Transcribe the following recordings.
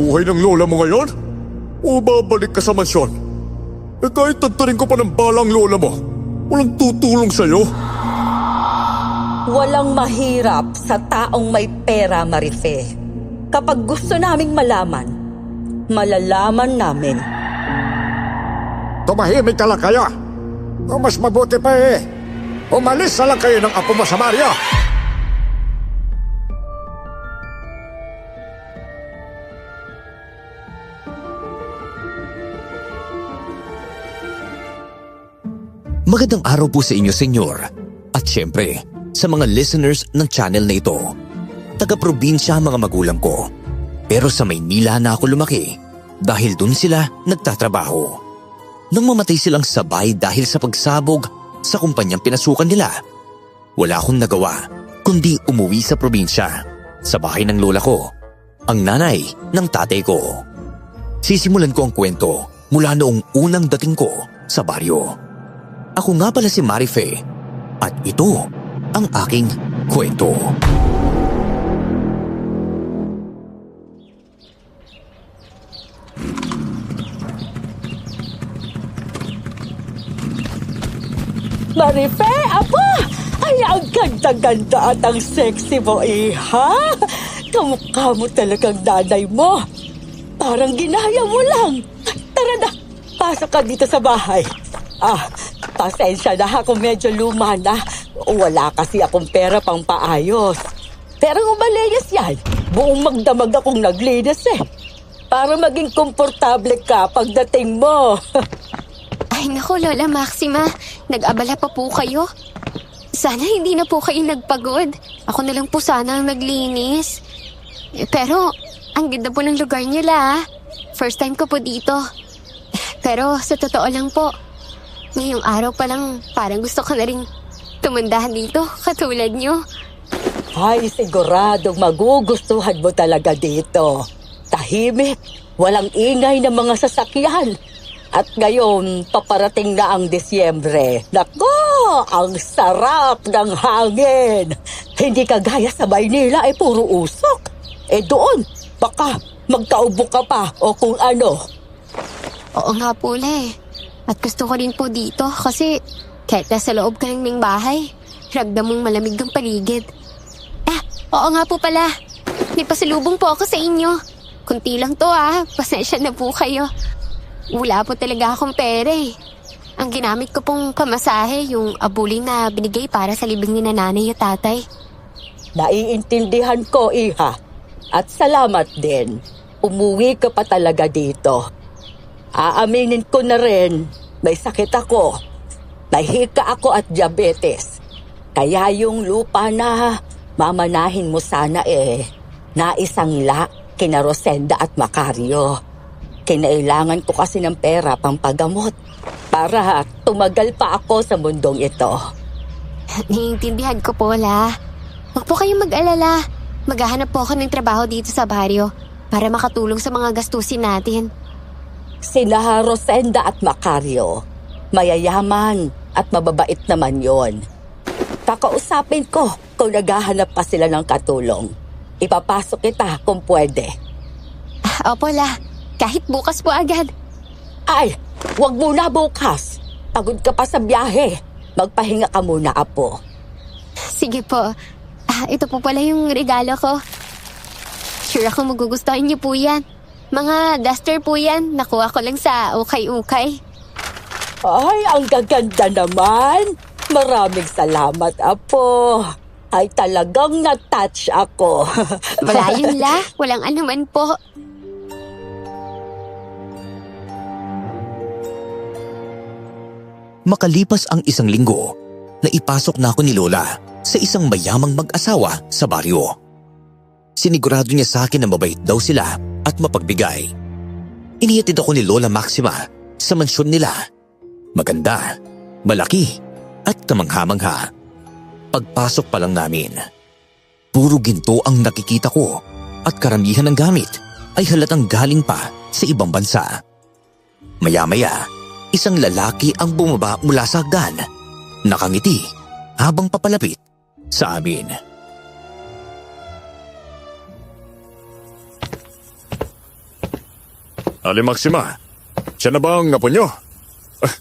buhay ng lola mo ngayon? O babalik ka sa mansyon? Kahit tagtarin ko pa ng balang lola mo, walang tutulong sa'yo. Walang mahirap sa taong may pera, Marife. Kapag gusto naming malaman, malalaman namin. Tumahimik ka lang kayo. O mas mabuti pa umalis na lang kayo ng apo mo sa Mario. Magandang araw po sa inyo, senyor. At syempre, sa mga listeners ng channel na ito. Taga-probinsya ang mga magulang ko. Pero sa Maynila na ako lumaki dahil dun sila nagtatrabaho. Nang mamatay silang sabay dahil sa pagsabog sa kumpanyang pinasukan nila, wala akong nagawa kundi umuwi sa probinsya, sa bahay ng lola ko, ang nanay ng tatay ko. Sisimulan ko ang kwento mula noong unang dating ko sa baryo. Ako nga pala si Marife at ito ang aking kwento. Marife, apa! Ay, ang ganda-ganda at ang sexy mo, iha! Kamukha mo talagang nanay mo. Parang ginaya mo lang. Tara na, pasok ka dito sa bahay. Pasensya na ha kung medyo luma na. Wala kasi akong pera pang paayos. Pero umalayas yan. Buong magdamag akong naglinis para maging komportable ka pagdating mo. Ay naku, Lola Maxima. Nag-abala pa po kayo. Sana hindi na po kayo nagpagod. Ako na lang po sana ang naglinis. Pero, ang ganda po ng lugar nila. First time ko po dito. Pero, sa totoo lang po, ngayong araw pa lang, parang gusto ko na rin tumandahan dito, katulad nyo. Ay, siguradong magugustuhan mo talaga dito. Tahimik, walang ingay ng mga sasakyan. At ngayon, paparating na ang Disyembre. Nako, ang sarap ng hangin. Hindi kagaya sa Maynila puro usok. Doon, baka magkaubo ka pa o kung ano. Oo nga po, Le. At gusto ko rin po dito kasi kahit nasa loob ka lang ng bahay, ramdam mong malamig ang paligid. Oo nga po pala. May pasalubong po ako sa inyo. Kunti lang to pasensya na po kayo. Wala po talaga akong pera Ang ginamit ko pong pamasahe, yung abuling na binigay para sa libing ni nanay at tatay. Naiintindihan ko, iha. At salamat din. Umuwi ka pa talaga dito. Aaminin ko na rin, may sakit ako. May hika ako at diabetes. Kaya yung lupa na mamanahin mo sana naisangla kina Rosenda at Macario. Kinailangan ko kasi ng pera pang pagamot para tumagal pa ako sa mundong ito. Naiintindihan ko po, La. Huwag po kayong mag-alala. Maghahanap po ako ng trabaho dito sa baryo para makatulong sa mga gastusin natin. Sina Rosenda at Macario, mayayaman at mababait naman yon. Kakausapin ko kung naghahanap pa sila ng katulong. Ipapasok kita kung pwede. Opo, La. Kahit bukas po agad. Ay, wag muna bukas. Pagod ka pa sa biyahe. Magpahinga ka muna, apo. Sige po. Ito po pala yung regalo ko. Sure ako magugustuhan niyo po yan. Mga duster po yan. Nakuha ko lang sa ukay-ukay. Ay, ang gaganda naman. Maraming salamat, apo. Ay, talagang na-touch ako. Wala yun, La. Walang anuman po. Makalipas ang isang linggo, naipasok na ako ni Lola sa isang mayamang mag-asawa sa baryo. Sinigurado niya sa akin na mabait daw sila at mapagbigay. Inihatid ako ni Lola Maxima sa mansyon nila. Maganda, malaki at kamangha-mangha. Pagpasok pa lang namin, puro ginto ang nakikita ko at karamihan ng gamit ay halatang galing pa sa ibang bansa. Maya-maya, isang lalaki ang bumaba mula sa hagdan, nakangiti habang papalapit sa amin. Ali Maxima, siya na ba ang apo nyo?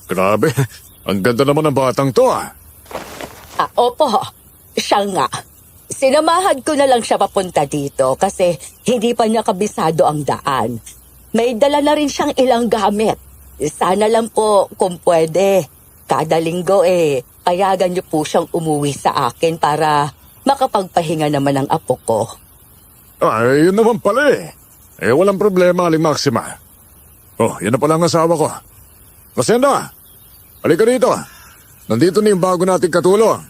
Grabe, ang ganda naman ng batang to Opo, siya nga. Sinamahan ko na lang siya papunta dito kasi hindi pa niya kabisado ang daan. May dala na rin siyang ilang gamit. Sana lang po kung pwede. Kada linggo payagan niyo po siyang umuwi sa akin para makapagpahinga naman ang apo ko. Ay, yun naman pala walang problema, Aling Maxima. Oh, yan na pala ang asawa ko. Rosenda, halika dito. Nandito na yung bago nating katulong.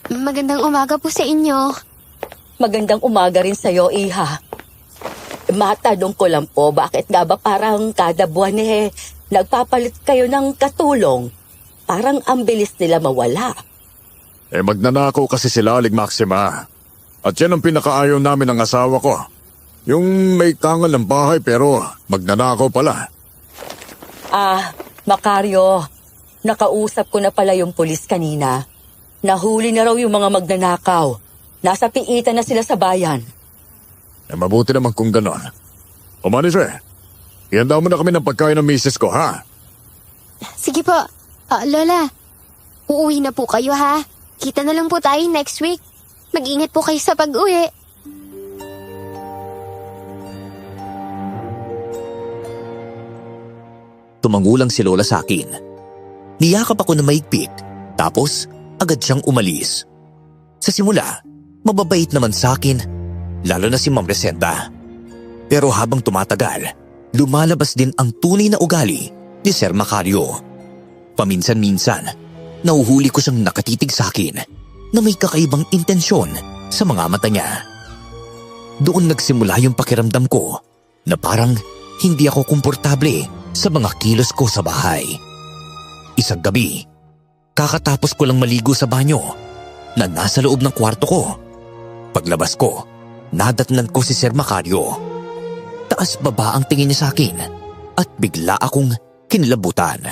Magandang umaga po sa inyo. Magandang umaga rin sa'yo, Iha. Matanong ko lang po, bakit nga ba parang kada buwan nagpapalit kayo ng katulong? Parang ang bilis nila mawala. Magnanakaw kasi sila, Aling Maxima. At yan ang pinakaayaw namin ng asawa ko. Yung may tangal ng bahay pero magnanakaw pala. Macario, nakausap ko na pala yung pulis kanina. Nahuli na raw yung mga magnanakaw. Nasa piitan na sila sa bayan. Mabuti naman kung ganon. Umanis ihanda mo na kami ng pagkain ng misis ko, ha? Sige po. Lola, uuwi na po kayo ha. Kita na lang po tayo next week. Mag-ingat po kayo sa pag-uwi. Tumangulang si Lola sa akin. Niyakap ako na maigpit, tapos agad siyang umalis. Sa simula, mababait naman sa akin, lalo na si Ma'am Resenda. Pero habang tumatagal, lumalabas din ang tunay na ugali ni Sir Macario. Paminsan-minsan, nahuhuli ko siyang nakatitig sa akin na may kakaibang intensyon sa mga mata niya. Doon nagsimula yung pakiramdam ko na parang hindi ako komportable sa mga kilos ko sa bahay. Isang gabi, kakatapos ko lang maligo sa banyo na nasa loob ng kwarto ko. Paglabas ko, nadatnan ko si Sir Macario. Taas baba ang tingin niya sa akin at bigla akong kinilabutan.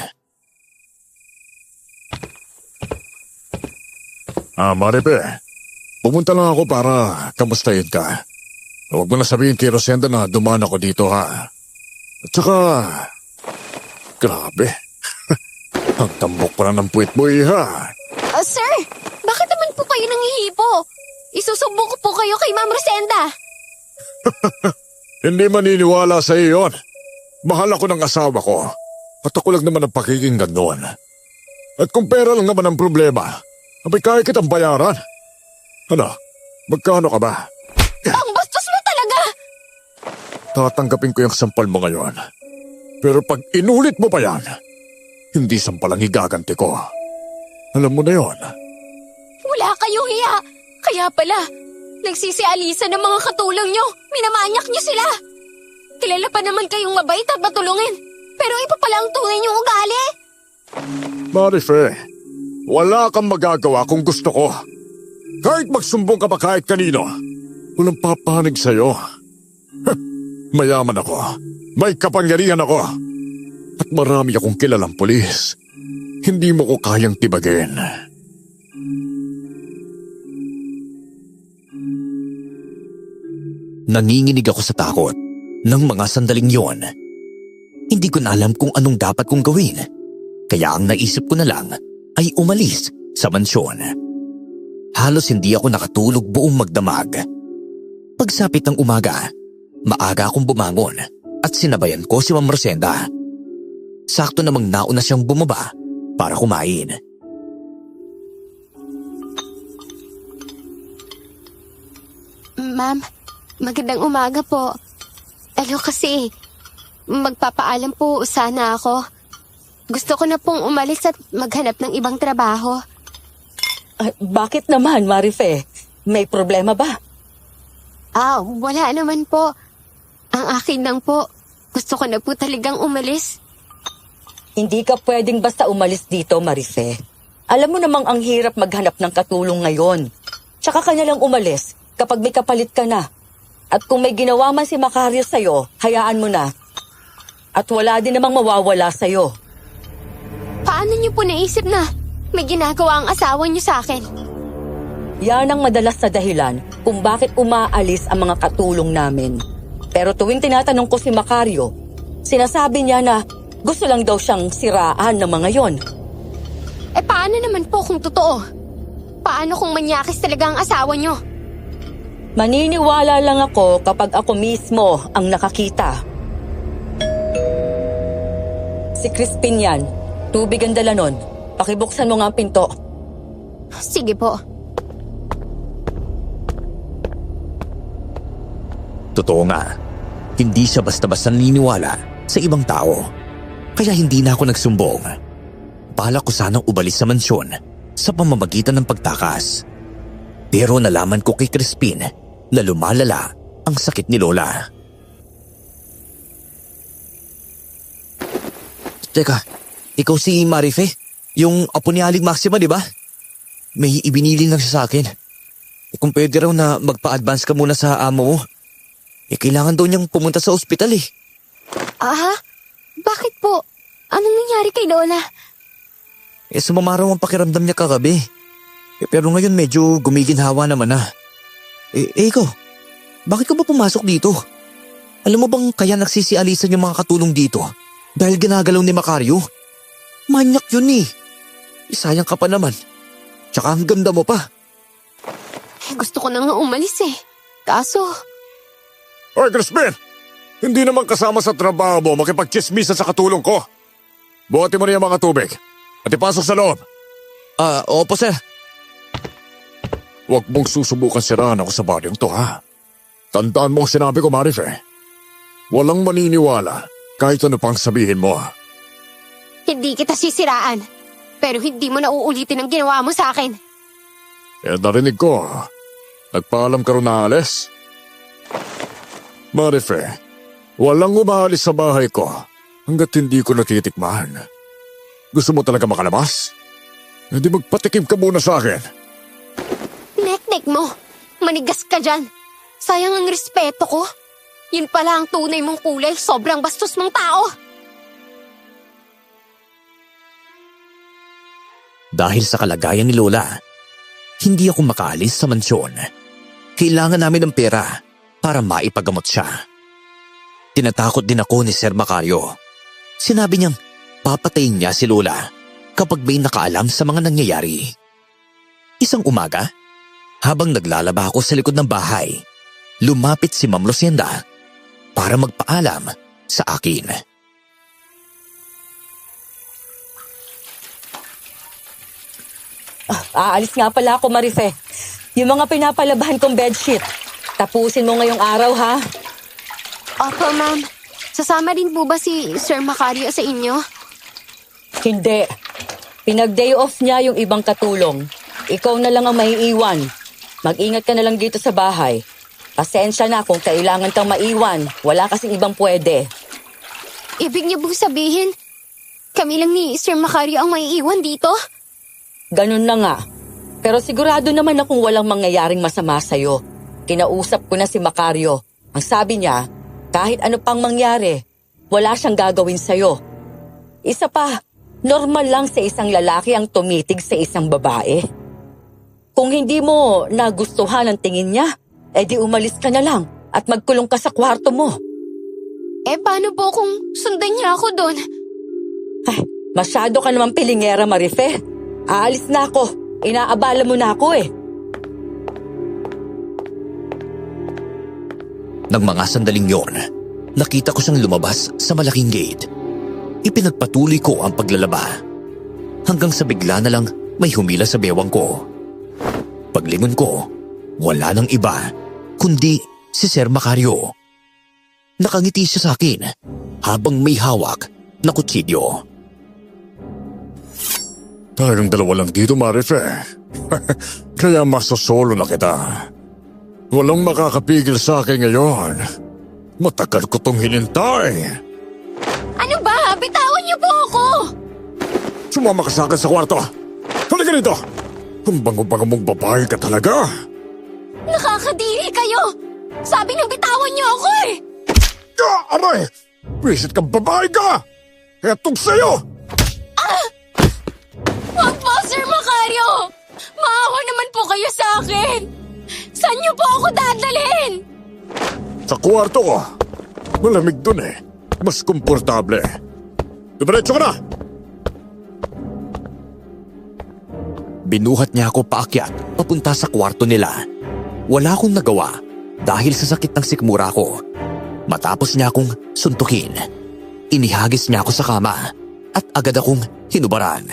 Maripe, pumunta lang ako para kamustahin ka. Huwag mo na sabihin kay Rosenda na dumaan ako dito, ha? At saka, grabe. Ang tambok pa ng puwit mo, Iha. Sir, bakit naman po kayo nangihipo? Isusubok ko po kayo kay Ma'am Rosenda. Hindi maniniwala sa iyo yun. Mahal ako ng asawa ko. At ako lang naman ang pakikinggan noon. At kung pera lang naman ang problema, abay kaya kitang bayaran. Ano, magkano ka ba? Ang bastos mo talaga! Tatanggapin ko yung sampal mo ngayon. Pero pag inulit mo pa yan, hindi sampal ang igaganti ko. Alam mo na yon. Wala kayong hiya. Kaya pala, nagsisialisan ng mga katulong nyo. Minamanyak nyo sila. Kilala pa naman kayong mabait at matulungin. Pero iba pala ang tunay nyong ugali. Marife, wala kang magagawa kung gusto ko. Kahit magsumbong ka pa kahit kanino, walang papanig sa'yo. Mayaman ako, may kapangyarihan ako, at marami akong kilalang pulis. Hindi mo ko kayang tibagin. Nanginginig ako sa takot ng mga sandaling yon. Hindi ko na alam kung anong dapat kong gawin. Kaya ang naisip ko na lang ay umalis sa mansyon. Halos hindi ako nakatulog buong magdamag. Pagsapit ng umaga, maaga akong bumangon at sinabayan ko si Ma'am Rosenda. Sakto namang nauna siyang bumaba para kumain. Ma'am, magandang umaga po. Kasi, magpapaalam po sana ako. Gusto ko na pong umalis at maghanap ng ibang trabaho. Bakit naman, Marife? May problema ba? Wala naman po. Ang akin lang po, gusto ko na po talagang umalis. Hindi ka pwedeng basta umalis dito, Marife. Alam mo namang ang hirap maghanap ng katulong ngayon. Tsaka ka na lang umalis kapag may kapalit ka na. At kung may ginawa man si Macario sa'yo, hayaan mo na. At wala din namang mawawala sa'yo. Paano niyo po naisip na may ginagawa ang asawa niyo sa akin? Yan ang madalas na dahilan kung bakit umaalis ang mga katulong namin. Pero tuwing tinatanong ko si Macario, sinasabi niya na gusto lang daw siyang siraan ng mga yon. Paano naman po kung totoo? Paano kung manyakis talaga ang asawa niyo? Maniniwala lang ako kapag ako mismo ang nakakita. Si Crispin yan. Tubig ang dala nun. Pakibuksan mo nga ang pinto. Sige po. Totoo nga, hindi siya basta-basta naniniwala sa ibang tao. Kaya hindi na ako nagsumbong. Balak ko sanang umalis sa mansyon sa pamamagitan ng pagtakas. Pero nalaman ko kay Crispin na lumalala ang sakit ni Lola. Teka, ikaw si Marife? Yung apo ni Aling Maxima, di ba? May ibinili lang siya sa akin. Kung pwede raw na magpa-advance ka muna sa amo mo. Kailangan daw niyang pumunta sa ospital eh. Bakit po? Anong nangyari kay Lola? Sumama raw ang pakiramdam niya kagabi. Pero ngayon medyo gumiginhawa naman na. Ikaw, bakit ka ba pumasok dito? Alam mo bang kaya nagsisialisan yung mga katulong dito? Dahil ginagalaw ni Macario? Manyak yun eh. Sayang ka pa naman. Tsaka ang ganda mo pa. Gusto ko na nga umalis eh. Kaso, Hoy, Crispin! Hindi naman kasama sa trabaho mo makipagchismisan sa katulong ko. Buhatin mo na yung mga tubig at ipasok sa loob. Opo sir. Huwag mong susubukan siraan ako sa baryong to, ha? Tandaan mo ang sinabi ko, Marife. Walang maniniwala kahit ano pang sabihin mo. hindi kita sisiraan. Pero hindi mo na uulitin ang ginawa mo sa akin. Narinig ko. Nagpaalam ka rin na alis? Marife, walang umaalis sa bahay ko hanggat hindi ko natitikman. Gusto mo talaga makalabas? Hindi magpatikim ka muna sa akin. Nek-nek mo. Manigas ka dyan. Sayang ang respeto ko. Yun pala ang tunay mong kulay. Sobrang bastos mong tao. Dahil sa kalagayan ni Lola, hindi ako makaalis sa mansyon. Kailangan namin ng pera para maipagamot siya. Tinatakot din ako ni Sir Macario. Sinabi niyang papatayin niya si Lola kapag may nakaalam sa mga nangyayari. Isang umaga, habang naglalaba ako sa likod ng bahay, lumapit si Ma'am Lucinda para magpaalam sa akin. Aalis nga pala ako, Marife. Yung mga pinapalabahan kong bedsheet. Tapusin mo ngayong araw, ha? Opo, ma'am. Sasama din po ba si Sir Macario sa inyo? Hindi. Pinag-day off niya yung ibang katulong. Ikaw na lang ang maiiwan. Mag-ingat ka na lang dito sa bahay. Pasensya na kung kailangan kang maiwan. Wala kasing ibang pwede. Ibig niyo bang sabihin, kami lang ni Sir Macario ang maiiwan dito? Ganun na nga. Pero sigurado naman akong walang mangyayaring masama sa'yo. Kinausap ko na si Macario. Ang sabi niya, kahit ano pang mangyari, wala siyang gagawin sa'yo. Isa pa, normal lang sa isang lalaki ang tumitig sa isang babae. Kung hindi mo nagustuhan ang tingin niya, edi umalis ka na lang at magkulong ka sa kwarto mo. Paano po kung sundan niya ako doon? Ay, masyado ka naman pilingera, Marife. Aalis na ako. Inaabala mo na ako eh. Nang mga sandaling yon, nakita ko siyang lumabas sa malaking gate. Ipinagpatuloy ko ang paglalaba. Hanggang sa bigla na lang may humila sa bewang ko. Paglingon ko, wala nang iba, kundi si Sir Macario. Nakangiti siya sa akin habang may hawak na kutsilyo. Tayong dalawa lang dito, Marife. Kaya masosolo na kita. Walang makakapigil sa akin ngayon. Matagal ko tong hinintay. Ano ba? Bitawan niyo po ako! Sumama ka sa akin sa kwarto. Halika rito. Kung bango-bango mong babae ka talaga. Nakakadiri kayo! Sabi nang bitawan niyo ako eh! Aray! Wisit kang babae ka! Etong sa'yo! Wag po, Sir Macario! Maawa naman po kayo sa akin! Saan niyo po ako dadalhin? Sa kwarto ko. Malamig dun eh. Mas komportable. Diretso ka na! Binuhat niya ako paakyat papunta sa kwarto nila. Wala akong nagawa dahil sa sakit ng sikmura ko. Matapos niya akong suntukin, inihagis niya ako sa kama at agad akong hinubaran.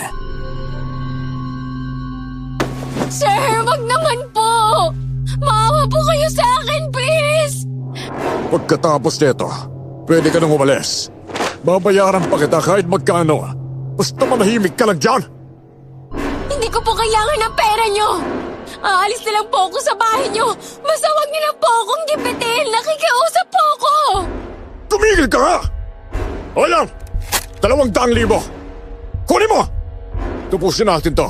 Sir, wag naman po! Maawa po kayo sa akin, please! Pagkatapos nito, pwede ka nang umalis. Babayaran pa kita kahit magkano. Basta manahimik ka lang dyan. Hindi ko po kailangan ng pera nyo! Aalis na lang po ako sa bahay nyo! Basta wag nyo lang po akong gipitin! Nakikiusap po ako! Tumigil ka nga! O yan! 200,000! Kunin mo! Tupusin natin to.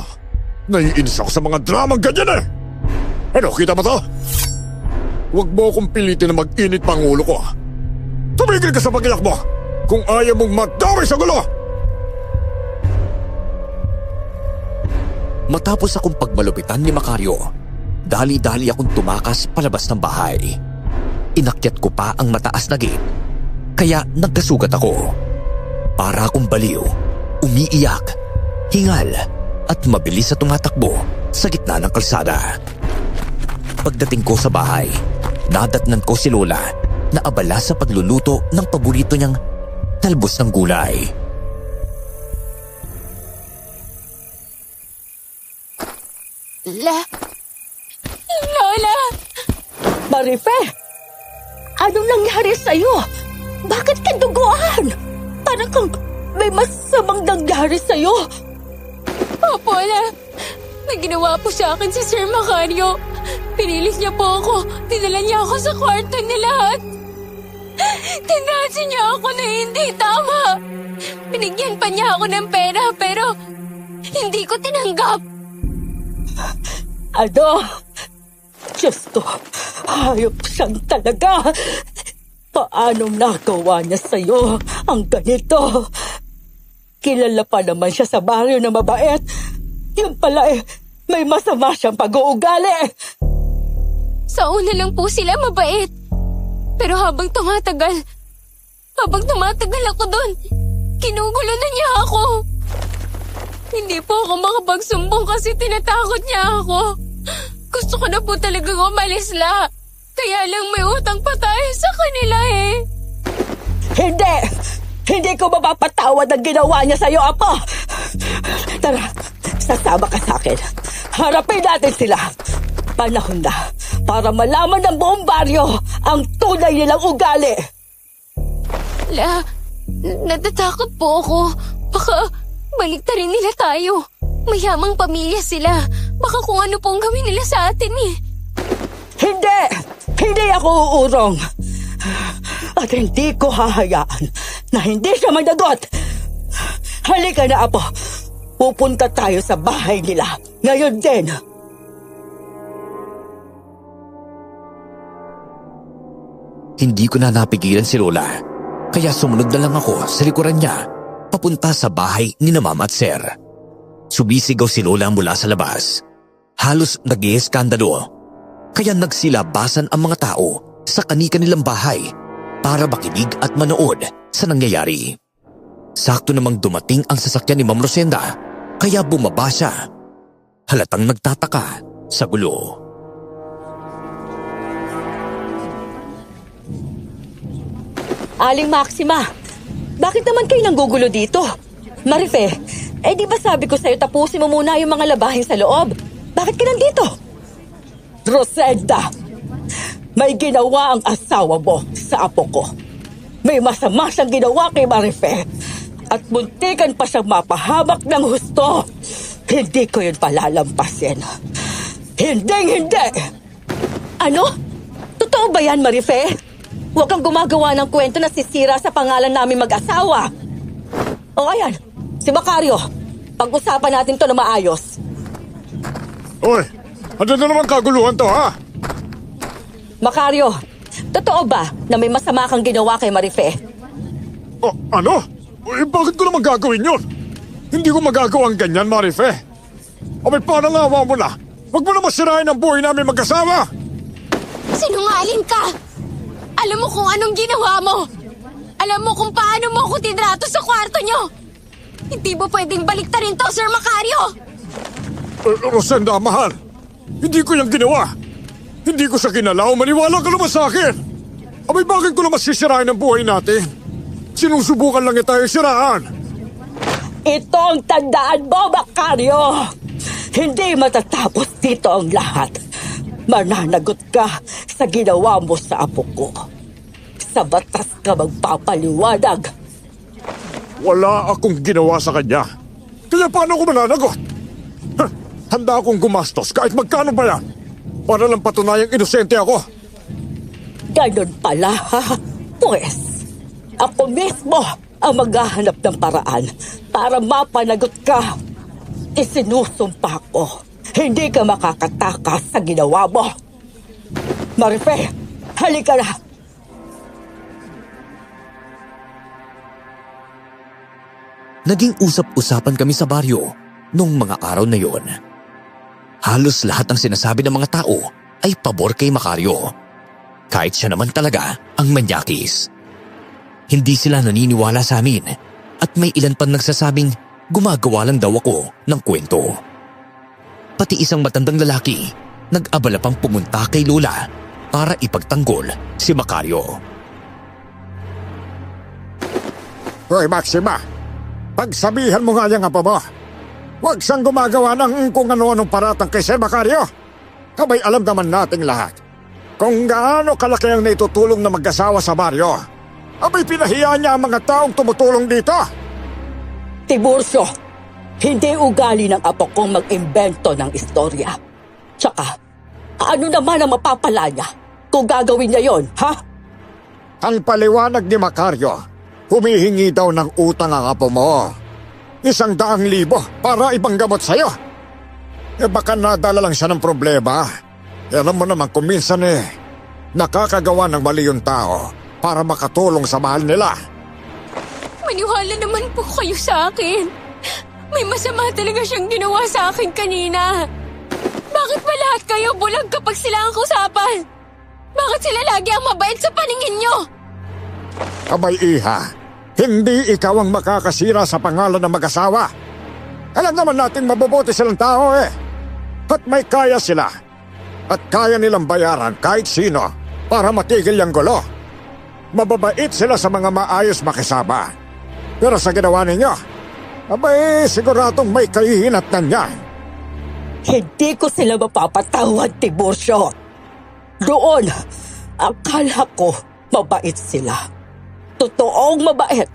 Naiinis ako sa mga dramang ganyan eh! Ano, kita mo to? Huwag mo akong pilitin na mag-init pang ulo ko. Tumigil ka sa pag-iyak mo kung ayaw mong madamay sa gulo! Matapos akong pagmalupitan ni Macario, dali-dali akong tumakas palabas ng bahay. Inakyat ko pa ang mataas na gate, kaya nagkasugat ako. Para akong baliw, umiiyak, hingal, at mabilis na tumatakbo sa gitna ng kalsada. Pagdating ko sa bahay, nadatnan ko si Lola na abala sa pagluluto ng paborito niyang talbos ng gulay. Lola! Marife! Anong nangyari sa'yo? Bakit ka duguan? Parang kang may masamang nangyari sa'yo. Opo, may ginawa po sa akin si Sir Macario. Pinilis niya po ako. Dinala niya ako sa kwarto nila at tinasi niya ako na hindi tama. Binigyan pa niya ako ng pera pero hindi ko tinanggap. Ano? Diyos ko, hayop siyang talaga. Paano nagawa niya sa'yo ang ganito? Kilala pa naman siya sa baryo na mabait. Yun pala may masama siyang pag-uugali. Sa una lang po sila mabait. Pero habang tumatagal ako doon, kinugulo na niya ako. Hindi po ako makapagsumbong kasi tinatakot niya ako. Gusto ko na po talagang umalis la. Kaya lang may utang pa tayo sa kanila eh. Hindi! Hindi ko mapapatawad ang ginawa niya sa'yo, Apo! Tara, sasama ka sa akin. Harapin natin sila. Panahon na para malaman ng buong baryo ang tunay nilang ugali. Natatakot po ako. Baka baliktarin nila tayo. Mayamang pamilya sila. Baka kung ano pong gawin nila sa atin eh. Hindi! Hindi ako uurong. At hindi ko hahayaan na hindi siya managot. Halika na, Apo. Pupunta tayo sa bahay nila. Ngayon din. Hindi ko na napigilan si Lola, kaya sumunod na lang ako sa likuran niya papunta sa bahay ni na Mama at Sir. Sumisigaw si Lola mula sa labas. Halos nag-ieskandalo, kaya nagsilabasan ang mga tao sa kani-kanilang bahay para makinig at manood sa nangyayari. Sakto namang dumating ang sasakyan ni Ma'am Rosenda, kaya bumaba siya. Halatang nagtataka sa gulo. Aling Maxima, bakit naman kayo nanggugulo dito? Marife, di ba sabi ko sa'yo tapusin mo muna yung mga labahin sa loob? Bakit ka nandito? Rosenda, may ginawa ang asawa mo sa apo ko. May masama siyang ginawa kay Marife. At muntikan pa siyang mapahamak ng husto. Hindi ko yun palalampasin. Hindi! Ano? Totoo ba yan, Marife? Huwag kang gumagawa ng kwento na sisira sa pangalan namin mag-asawa. O ayan, si Macario. Pag-usapan natin to na maayos. Oy, ano na naman kaguluhan to, ha? Macario, totoo ba na may masama kang ginawa kay Marife? Oh, ano? Bakit ko naman gagawin yun? Hindi ko magagawa ang ganyan, Marife. May parang awa mo na. Huwag mo na masirain ang buhay namin mag-asawa. Sinungaling ka! Alam mo kung anong ginawa mo. Alam mo kung paano mo ako tinrato sa kwarto nyo! Hindi ba pwedeng baliktarin to, Sir Macario? Rosenda, mahal. Hindi ko yung ginawa. Hindi ko siya kinalaw. Maniwala ka naman sa akin. Abay, bakit ko naman sisirain ang buhay natin? Sinusubukan lang niya tayo siraan. Ito ang tandaan mo, Macario. Hindi matatapos dito ang lahat. Mananagot ka sa ginawa mo sa apo ko. Sa batas ka magpapaliwanag. Wala akong ginawa sa kanya. Kaya paano ko mananagot? Handa akong gumastos kahit magkano ba yan. Para lang patunayang inosente ako. Ganon pala, ha? Pues, ako mismo ang maghahanap ng paraan para mapanagot ka. Isinusumpa ko. Hindi ka makakatakas sa ginawa mo. Marife, halika na. Naging usap-usapan kami sa baryo noong mga araw na yon. Halos lahat ng sinasabi ng mga tao ay pabor kay Macario. Kahit siya naman talaga ang manyakis. Hindi sila naniniwala sa amin at may ilan pang nagsasabing gumagawa lang daw ako ng kwento. Pati isang matandang lalaki nag-abala pang pumunta kay Lola para ipagtanggol si Macario. Hoy, Maxima. Pagsabihan mo nga yung apo mo. Huwag siyang gumagawa ng kung ano-anong paratang kay Sir Macario. Kabay alam naman nating lahat kung gaano kalaki ang naitutulong na mag-asawa sa baryo. Abay pinahiya niya ang mga taong tumutulong dito. Tiburcio, hindi ugali ng apo kong mag-imbento ng istorya. Tsaka, ano naman ang mapapala niya kung gagawin niya yon, ha? Ang paliwanag ni Macario, humihingi daw ng utang ang apo mo. 100,000 para ibanggamot sa'yo. Baka nadala lang siya ng problema. Alam mo naman kung minsan nakakagawa ng mali yung tao para makatulong sa mahal nila. Maniwala naman po kayo sa akin. May masama talaga siyang ginawa sa akin kanina. Bakit ba lahat kayo bulag kapag sila ang kusapan? Bakit sila lagi ang mabait sa paningin nyo? Abay iha, hindi ikaw ang makakasira sa pangalan ng mag-asawa. Alam naman natin mabubuti silang tao At may kaya sila. At kaya nilang bayaran kahit sino para matigil yung gulo. Mababait sila sa mga maayos makisama. Pero sa ginawa ninyo, abay siguradong may kahihinatnan yan. Hindi ko sila mapapatawad, Tiburcio. Doon, akala ko mabait sila. Totoong mabait.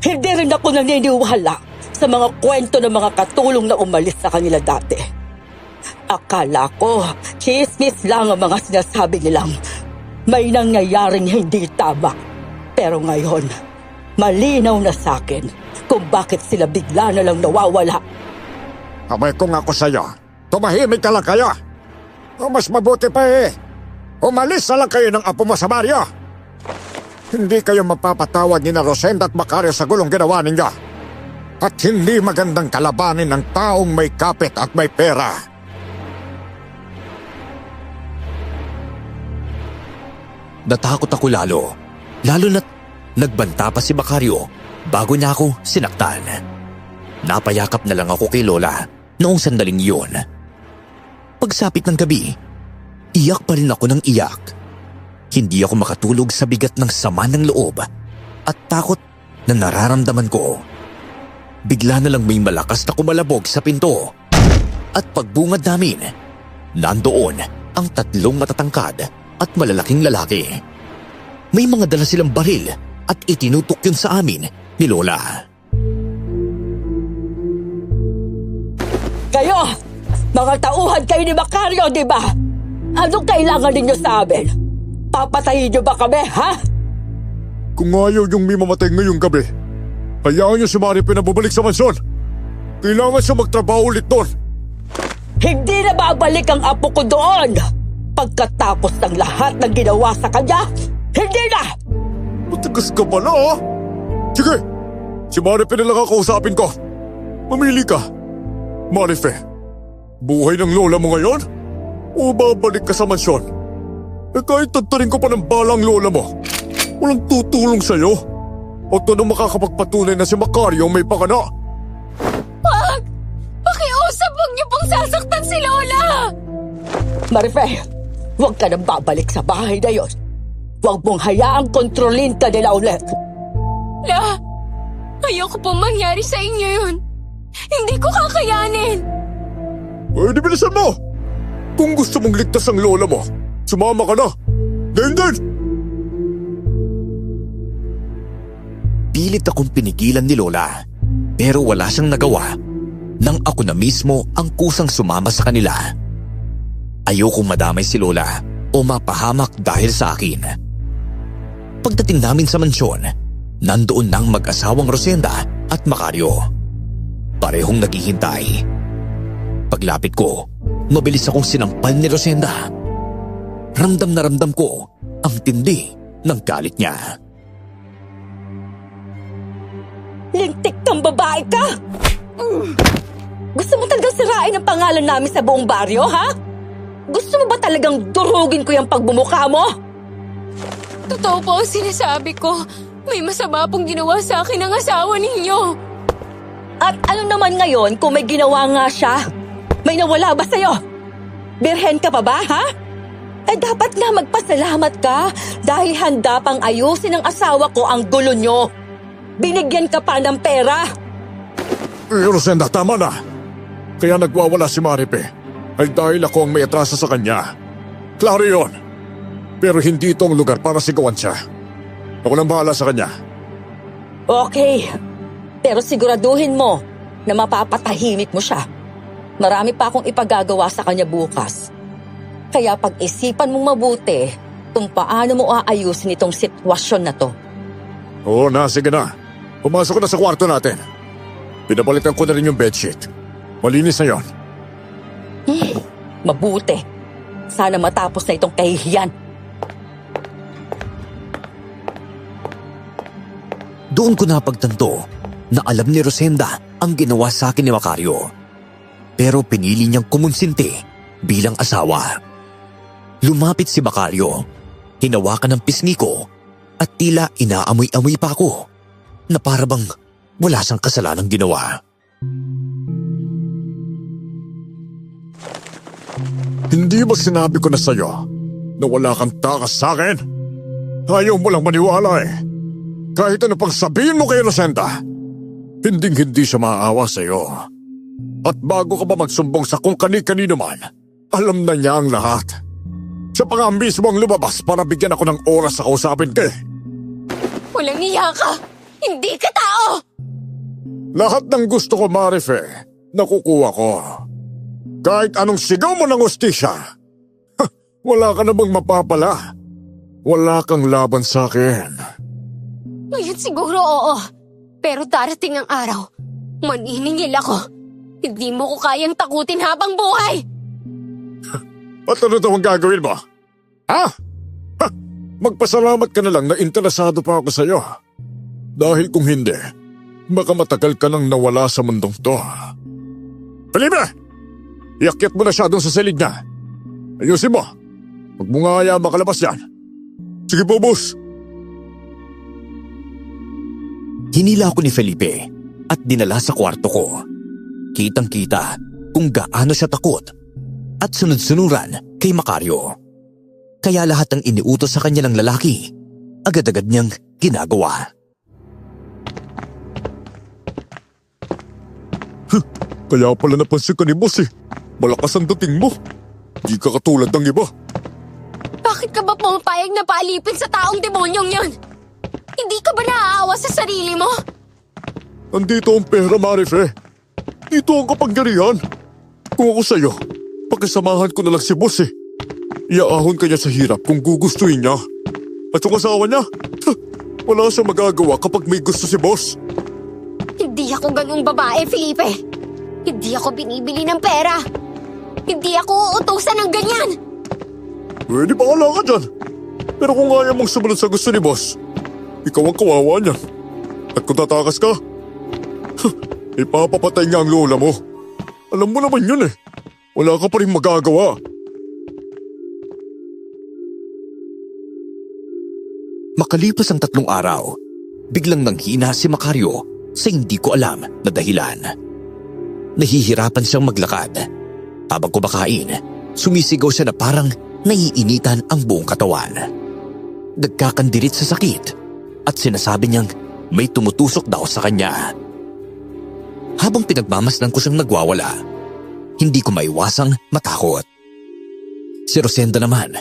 Hindi rin ako naniniwala sa mga kwento ng mga katulong na umalis sa kanila dati. Akala ko, chismis lang ang mga sinasabi nilang may nangyayaring hindi tama. Pero ngayon, malinaw na sa akin kung bakit sila bigla na lang nawawala. Abay kung ako sa'yo, tumahimik ka lang kayo. O mas mabuti pa umalis na lang kayo ng apo mo sa baryo. Hindi kayo mapapatawad ni na Rosenda at Macario sa gulong ginawa ninyo. At hindi magandang kalabanin ng taong may kapit at may pera. Natakot ako lalo na't nagbanta pa si Macario bago niya ako sinaktan. Napayakap na lang ako kay Lola noong sandaling iyon. Pagsapit ng gabi, iyak pa rin ako ng iyak. Hindi ako makatulog sa bigat ng sama ng loob at takot na nararamdaman ko. Bigla na lang may malakas na kumalabog sa pinto. At pagbungad namin, nandoon ang 3 matatangkad at malalaking lalaki. May mga dala silang baril at itinutok yun sa amin ni Lola. Kayo, mga tauhan kayo ni Macario, di ba? Anong kailangan ninyo sa amin? Papatayin niyo ba kami, ha? Kung ayaw yung may mamatay ngayong gabi, hayaan niyo si Marife na bumalik sa mansyon. Kailangan siya magtrabaho ulit doon. Hindi na babalik ang apo ko doon. Pagkatapos ng lahat ng ginawa sa kanya, hindi na! Matigas ka pala, ha? Sige, si Marife na lang ang kausapin ko. Mamili ka. Marife, buhay ng lola mo ngayon? O babalik ka sa mansyon? Kahit tatarin ko pa ng balang lola mo, walang tutulong sa'yo. O tanong makakapagpatunay na si Macario may pakana? Pakiusap, huwag niyo pong sasaktan si Lola! Marife, huwag ka nang babalik sa bahay na yon. Huwag mong hayaang kontrolin ka nila ulit. La, ayoko pong mangyari sa inyo yun. Hindi ko kakayanin. Pwede bilisan mo! Kung gusto mong ligtas ang lola mo, sumama ka na. Din! Pilit akong pinigilan ni Lola, pero wala siyang nagawa nang ako na mismo ang kusang sumama sa kanila. Ayokong madamay si Lola o mapahamak dahil sa akin. Pagdating namin sa mansyon, nandoon nang mag-asawang Rosenda at Macario. Parehong naghihintay. Paglapit ko, mabilis akong sinampal ni Rosenda. Ramdam na ramdam ko ang tindi ng galit niya. Lintik kang babae ka! Gusto mo talagang sirain ang pangalan namin sa buong baryo, ha? Gusto mo ba talagang durugin ko yung pagbumukha mo? Totoo po ang sinasabi ko. May masama pong ginawa sa akin ang asawa ninyo. At ano naman ngayon kung may ginawa nga siya? May nawala ba sa'yo? Birhen ka pa ba, ha? Eh dapat nga magpasalamat ka dahil handa pang ayusin ng asawa ko ang gulo nyo. Binigyan ka pa ng pera. Rosenda, tama na. Kaya nagwawala si Marife ay dahil ako ang may atrasa sa kanya. Klaro yun. Pero hindi itong lugar para sigawan siya. Ako nang bahala sa kanya. Okay, pero siguraduhin mo na mapapatahimik mo siya. Marami pa akong ipagagawa sa kanya bukas. Kaya pag-isipan mong mabuti kung paano mo aayusin itong sitwasyon na to. Oo na, sige na. Pumasok na sa kwarto natin. Pinabalitan ko na rin yung bedsheet. Malinis na yon. Mabuti. Sana matapos na itong kahihiyan. Doon ko napagtanto na alam ni Rosenda ang ginawa sa akin ni Macario. Pero pinili niyang kumonsinti bilang asawa. Lumapit si Macario, hinawakan ng pisngi ko at tila inaamoy-amoy pa ako na parabang wala siyang kasalanang ginawa. Hindi ba sinabi ko na sa'yo na wala kang takas sa akin? Ayaw mo lang maniwala eh. Kahit ano pang sabihin mo kay Rosenda, hindi siya maaawa sa'yo. At bago ka pa magsumbong sa kung kani-kanino man, alam na niya ang lahat. Siya pa nga mismo ang lumabas para bigyan ako ng oras sa kausapin ka. Walang iya ka! Hindi ka tao! Lahat ng gusto ko, Marife, nakukuha ko. Kahit anong sigaw mo ng hustisya, wala ka na bang mapapala? Wala kang laban sa akin. Ngayon siguro oo. Pero darating ang araw, maniningil ako. Hindi mo ko kayang takutin habang buhay! At ano daw ang gagawin mo? Ha? Magpasalamat ka na lang na interesado pa ako sa'yo. Dahil kung hindi, baka matagal ka nang nawala sa mundong to. Felipe! Iakyat mo na siya doon sa silid niya. Ayusin mo. Huwag mo nga kaya makalabas yan. Sige po, boss. Hinila ako ni Felipe at dinala sa kwarto ko. Kitang-kita kung gaano siya takot at sunod-sunuran kay Macario. Kaya lahat ng iniutos sa kanya ng lalaki, agad-agad niyang ginagawa. Kaya pala napansin ka ni boss eh. Malakas ang dating mo. Di ka katulad ng iba. Bakit ka ba pumapayag na paalipin sa taong demonyong yan? Hindi ka ba naaawa sa sarili mo? Nandito ang pera, Marife. Dito ang kapangyarihan. Kung ako sa'yo, pakisamahan ko na lang si boss eh. Iaahon ka niya sa hirap kung gugustuhin niya. At yung asawa niya, wala siyang magagawa kapag may gusto si boss. Hindi ako ganung babae, Felipe. Hindi ako binibili ng pera. Hindi ako uutusan ng ganyan. Pwede bahala ka dyan. Pero kung ayaw mong sumunod sa gusto ni boss, ikaw ang kawawa niyan. At kung tatakas ka, ipapapatay nga ang lola mo. Alam mo naman yun eh. Wala ka pa rin magagawa. Makalipas ang 3 araw, biglang nanghina si Macario sa hindi ko alam na dahilan. Nahihirapan siyang maglakad. Habang kumakain, sumisigaw siya na parang naiinitan ang buong katawan. Nagkakandirit sa sakit at sinasabi niyang may tumutusok daw sa kanya. Habang pinagmamasdan ko siyang nagwawala, hindi ko maiwasang matakot. Si Rosenda naman,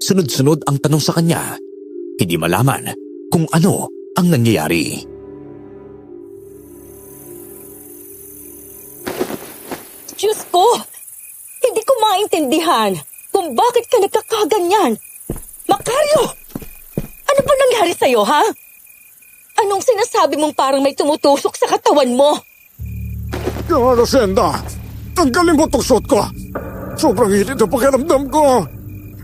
sunod-sunod ang tanong sa kanya, hindi malaman kung ano ang nangyayari. Diyos ko! Hindi ko maintindihan kung bakit ka nagkakaganyan. Macario! Ano ba nangyari sa'yo, ha? Anong sinasabi mong parang may tumutusok sa katawan mo? Rosenda, tanggalin mo itong suot ko. Sobrang init ang pakiramdam ko.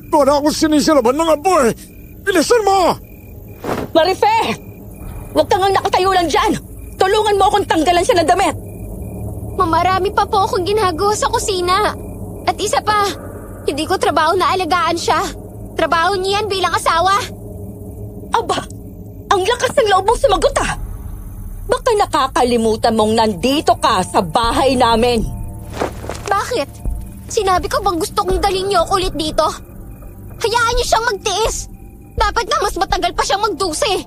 Para akong sinisilaban ng apoy. Bilisan mo! Marife! Huwag kang nakatayo lang dyan! Tulungan mo akong tanggalan siya ng damit! Marami pa po akong ginagawa sa kusina. At isa pa, hindi ko trabaho na alagaan siya. Trabaho niya yan bilang asawa. Aba, ang lakas ng loob mong sumagot ah! Baka nakakalimutan mong nandito ka sa bahay namin. Bakit? Sinabi ko bang gusto kong dalhin niyo ako ulit dito? Hayaan niyo siyang magtiis. Dapat nga mas matagal pa siyang magdusi.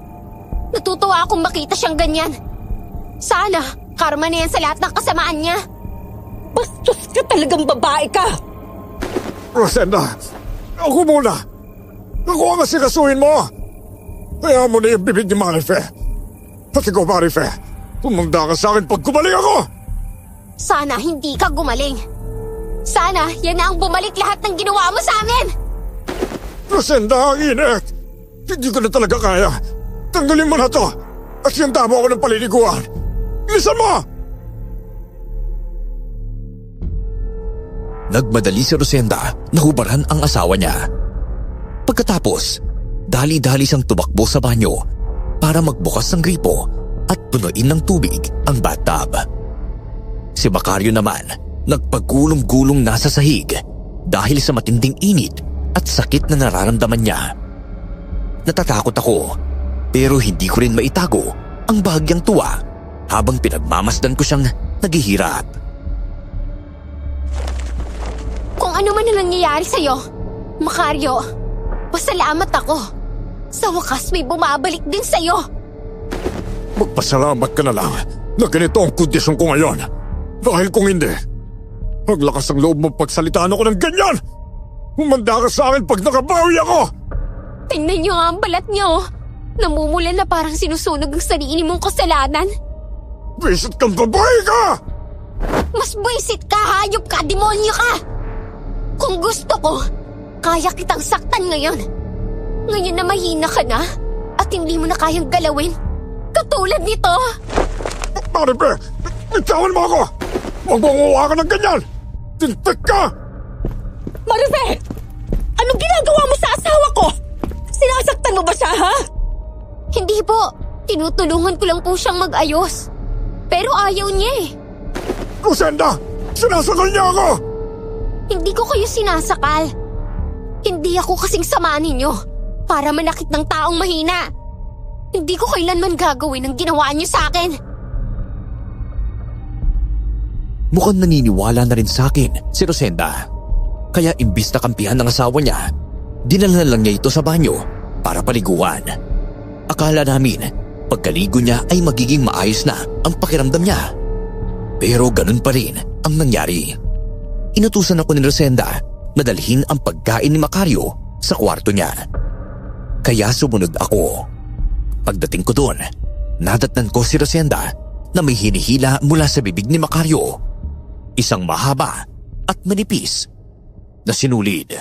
Natutuwa akong makita siyang ganyan. Sana, karma na yan sa lahat ng kasamaan niya. Bastos ka talagang babae ka! Rosenda, ako muna. Ako ang asikasuhin mo. Kaya mo na yung bibig ni Marife. At ikaw, Marife, pumanda ka sa akin pag gumaling ako. Sana hindi ka gumaling. Sana yan na ang bumalik lahat ng ginawa mo sa amin. Rosenda, ang init. Hindi ko na talaga kaya. Tanggalin mo na to. At siyanda mo ako ng paliliguan. Bilisan mo! Nagmadali si Rosenda na hubaran ang asawa niya. Pagkatapos, dali-dali siyang tumakbo sa banyo para magbukas ng gripo at punuin ng tubig ang bathtub. Si Macario naman nagpagulong-gulong nasa sahig dahil sa matinding init at sakit na nararamdaman niya. Natatakot ako pero hindi ko rin maitago ang bahagyang tuwa habang pinagmamasdan ko siyang naghihirap. Kung ano man ang nangyayari sa'yo, Macario, pasalamat ako. Sa wakas may bumabalik din sa'yo. Magpasalamat ka na lang na ganito ang kondisyon ko ngayon. Dahil kung hindi, maglakas ang loob mo pagsalitaan ako ng ganyan. Humanda ka sa akin pag nakabawi ako. Tingnan niyo nga ang balat niyo. Namumula na parang sinusunog ang sarili mong kasalanan. Bisit kang babae ka! Mas buwisit ka, hayop ka, demonyo ka! Kung gusto ko, kaya kitang saktan ngayon. Ngayon na mahina ka na at hindi mo na kayang galawin. Katulad nito. Marife, bitawan mo ako! Huwag mong uwa ka ng ganyan! Tintik ka! Marife! Anong ginagawa mo sa asawa ko? Sinasaktan mo ba siya, ha? Hindi po. Tinutulungan ko lang po siyang mag-ayos. Pero ayaw niya eh. Rosenda! Sinasakal niya ako! Hindi ko kayo sinasakal. Hindi ako kasing sama ninyo para manakit ng taong mahina. Hindi ko kailanman gagawin ang ginawa niyo sa akin. Mukhang naniniwala na rin sa akin si Rosenda. Kaya imbis na kampihan ng asawa niya, dinalhan lang niya ito sa banyo para paliguan. Akala namin pagkaligo niya ay magiging maayos na ang pakiramdam niya. Pero ganun pa rin ang nangyari. Inutusan ako ni Rosenda na dalhin ang pagkain ni Macario sa kwarto niya. Kaya sumunod ako. Pagdating ko doon, nadatnan ko si Rosenda na may hinihila mula sa bibig ni Macario. Isang mahaba at manipis na sinulid.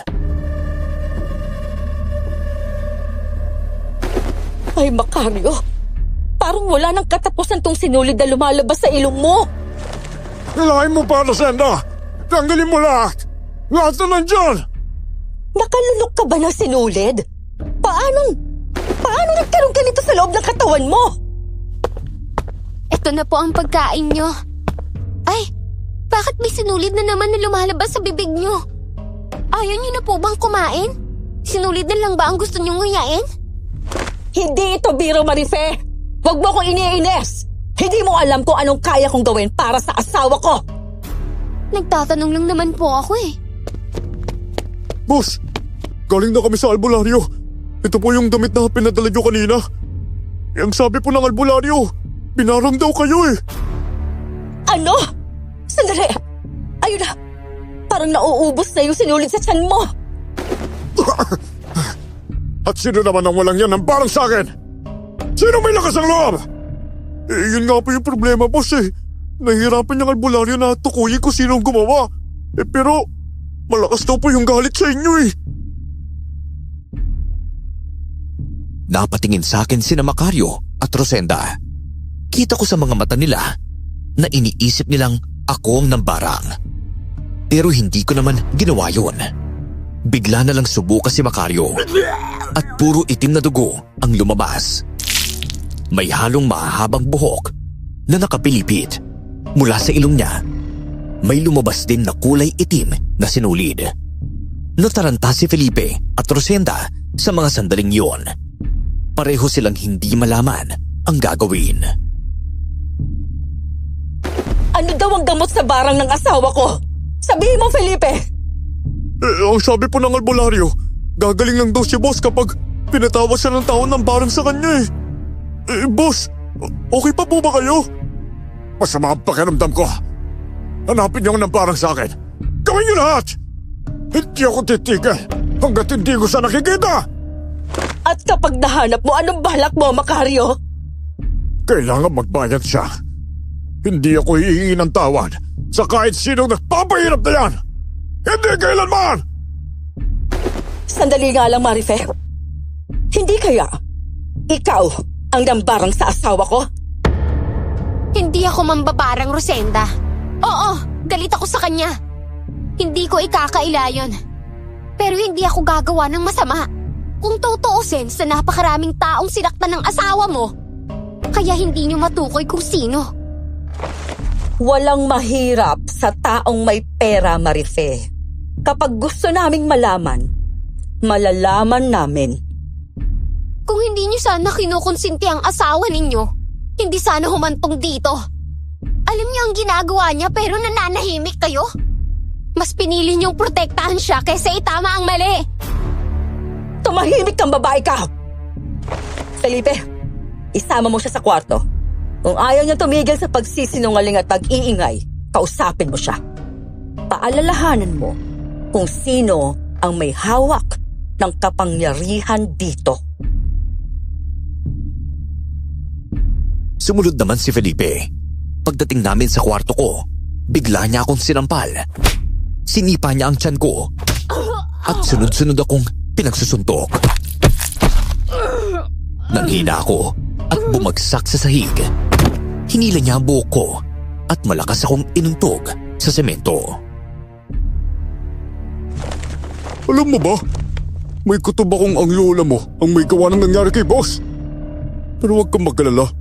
Ay, Macario, parang wala nang katapusan tong sinulid na lumalabas sa ilong mo. Hilahin mo pa, Rosenda! Tanggalin mo lahat! Lahat na nandyan! Nakalunok ka ba ng sinulid? Paano nagkaroon ka nito sa loob ng katawan mo? Ito na po ang pagkain niyo. Ay, bakit may sinulid na naman na lumalabas sa bibig niyo? Ayaw niyo na po bang kumain? Sinulid na lang ba ang gusto niyong nguyain? Hindi ito biro, Marife. Huwag mo ko iniinis! Hindi mo alam kung anong kaya kong gawin para sa asawa ko! Nagtatanong lang naman po ako eh. Boss, galing na kami sa albularyo. Ito po yung damit na pinadala nyo kanina. Ang sabi po ng albularyo, binarang daw kayo eh. Ano? Sandali! Ayun na! Parang nauubos na yung sinulid sa tiyan mo! At sino naman ang walang yan ng parang sa akin? Sino may lakas ang loob? Yun nga po yung problema, boss eh. Nahihirapan yung albularyo na tukuyin kung sino ang gumawa. Pero malakas daw po yung galit sa inyo eh. Napatingin sa akin sina Macario at Rosenda. Kita ko sa mga mata nila na iniisip nilang ako ang nambarang. Pero hindi ko naman ginawa yun. Bigla na lang subuka si Macario at puro itim na dugo ang lumabas. May halong mahabang buhok na nakapilipit. Mula sa ilong niya, may lumabas din na kulay itim na sinulid. Nataranta si Felipe at Rosenda sa mga sandaling yon. Pareho silang hindi malaman ang gagawin. Ano daw ang gamot sa barang ng asawa ko? Sabihin mo, Felipe! Ang sabi po ng albularyo, gagaling lang daw si boss kapag pinatawas siya ng tao ng barang sa kanya eh. Boss, okay pa po ba kayo? Masama ang pakiramdam ko. Hanapin niyo ng barang sa akin. Gawin niyo lahat! Hindi ako titigil hanggat hindi ko siya nakikita! At kapag nahanap mo, anong balak mo, Macario? Kailangan magbayad siya. Hindi ako hihingi ng tawad sa kahit sinong nagpapahirap na yan! Hindi kailanman! Sandali nga lang, Marife. Hindi kaya ikaw ang nambarang sa asawa ko? Hindi ako mambabarang, Rosenda. Oo, galit ako sa kanya. Hindi ko ikakaila yun. Pero hindi ako gagawa ng masama. Kung tutuusin sa napakaraming taong sinaktan ng asawa mo, kaya hindi niyo matukoy kung sino. Walang mahirap sa taong may pera, Marife. Kapag gusto naming malaman, malalaman namin. Kung hindi niyo sana kinukonsinti ang asawa ninyo, hindi sana humantong dito. Alam niyo ang ginagawa niya pero nananahimik kayo? Mas pinili niyong protektahan siya kaysa itama ang mali. Tumahimik kang babae ka! Felipe, isama mo siya sa kwarto. Kung ayaw niya tumigil sa pagsisinungaling at pag-iingay, kausapin mo siya. Paalalahanan mo kung sino ang may hawak ng kapangyarihan dito. Sumunod naman si Felipe. Pagdating namin sa kwarto ko, bigla niya akong sinampal. Sinipa niya ang tiyan ko at sunod-sunod akong pinagsusuntok. Nanghina ako at bumagsak sa sahig. Hinila niya ang buhok ko at malakas akong inuntog sa semento. Alam mo ba, may kutob akong ang lola mo ang may gawa ng nangyari kay boss. Pero huwag kang magkalala.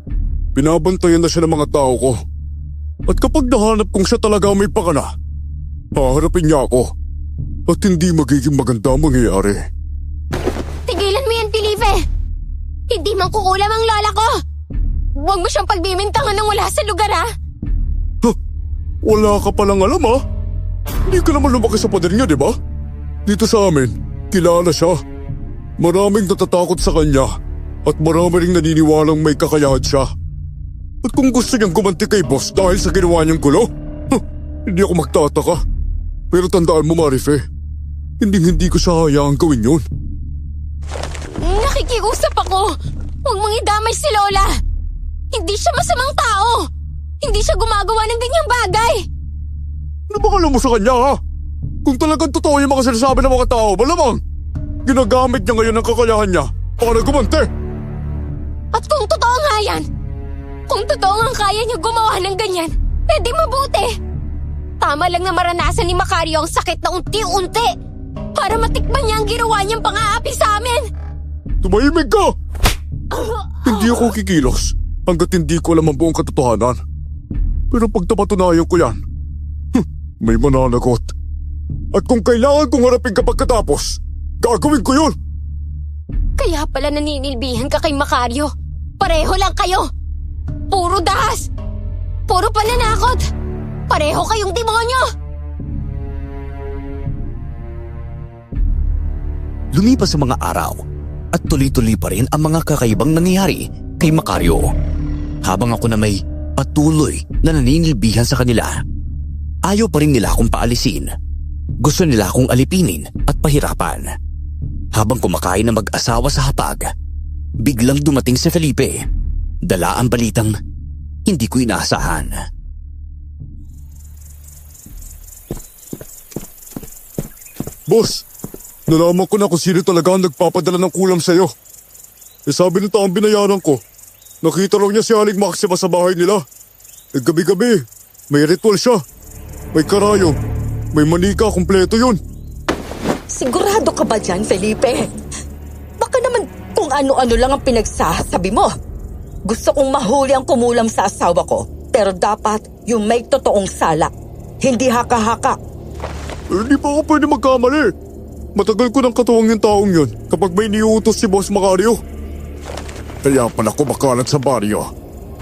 Binabantayan na siya ng mga tao ko. At kapag nahanap kong siya talaga may pakana, haharapin niya ako. At hindi magiging maganda ang mangyayari. Tigilan mo yan, Felipe! Hindi man kukulam ang lola ko! Huwag mo siyang pagbimintangan ng wala sa lugar, ha? Wala ka palang alam, ha? Hindi ka naman lumaki sa pader niya, di ba? Dito sa amin, kilala siya. Maraming natatakot sa kanya at marami ring naniniwalang may kakayahan siya. At kung gusto niyang gumanti kay boss dahil sa ginawa niyang gulo, hindi ako magtataka. Pero tandaan mo, Marife, hindi ko siya hayaang gawin yun. Nakikiusap ako! Huwag mong idamay si Lola! Hindi siya masamang tao! Hindi siya gumagawa ng ganyang bagay! Ano ba kala mo sa kanya, ha? Kung talagang totoo yung mga sinasabi ng mga tao, malamang ginagamit niya ngayon ang kakayahan niya para gumanti! At kung totoo nga yan, kung totoo nga kaya niya gumawa ng ganyan, pwede mabuti! Tama lang na maranasan ni Macario ang sakit na unti-unti para matikman niya ang ginawa niyang pang-aapi sa amin! Tumahimik ka! Hindi ako kikilos hanggat hindi ko alam ang buong katotohanan. Pero pag napatunayan ko yan, may mananagot. At kung kailangan kong harapin ka pagkatapos, gagawin ko yun! Kaya pala naninilbihan ka kay Macario. Pareho lang kayo! Puro dahas! Puro pananakot! Pareho kayong demonyo! Lumipas ang mga araw at tuloy-tuloy pa rin ang mga kakaibang nangyayari kay Macario. Habang ako na may patuloy na naninilbihan sa kanila, ayaw pa rin nila akong paalisin. Gusto nila akong alipinin at pahirapan. Habang kumakain na mag-asawa sa hapag, biglang dumating si Felipe. Dala ang balitang hindi ko inaasahan. Boss, nalaman ko na kung sino talaga ang nagpapadala ng kulam sa'yo. Sabi ng taong binayaran ko, nakita raw niya si Aling Maxima sa bahay nila. Gabi-gabi, may ritual siya. May karayom, may manika, kumpleto yun. Sigurado ka ba dyan, Felipe? Baka naman kung ano-ano lang ang pinagsasabi mo. Gusto kong mahuli ang kumulam sa asawa ko, pero dapat yung may totoong sala, hindi haka-haka. Hindi pa ako pwede magkamali. Matagal ko ng katuwang yung taong yun kapag may niutos si Boss Macario. Kaya pala kumakalat sa baryo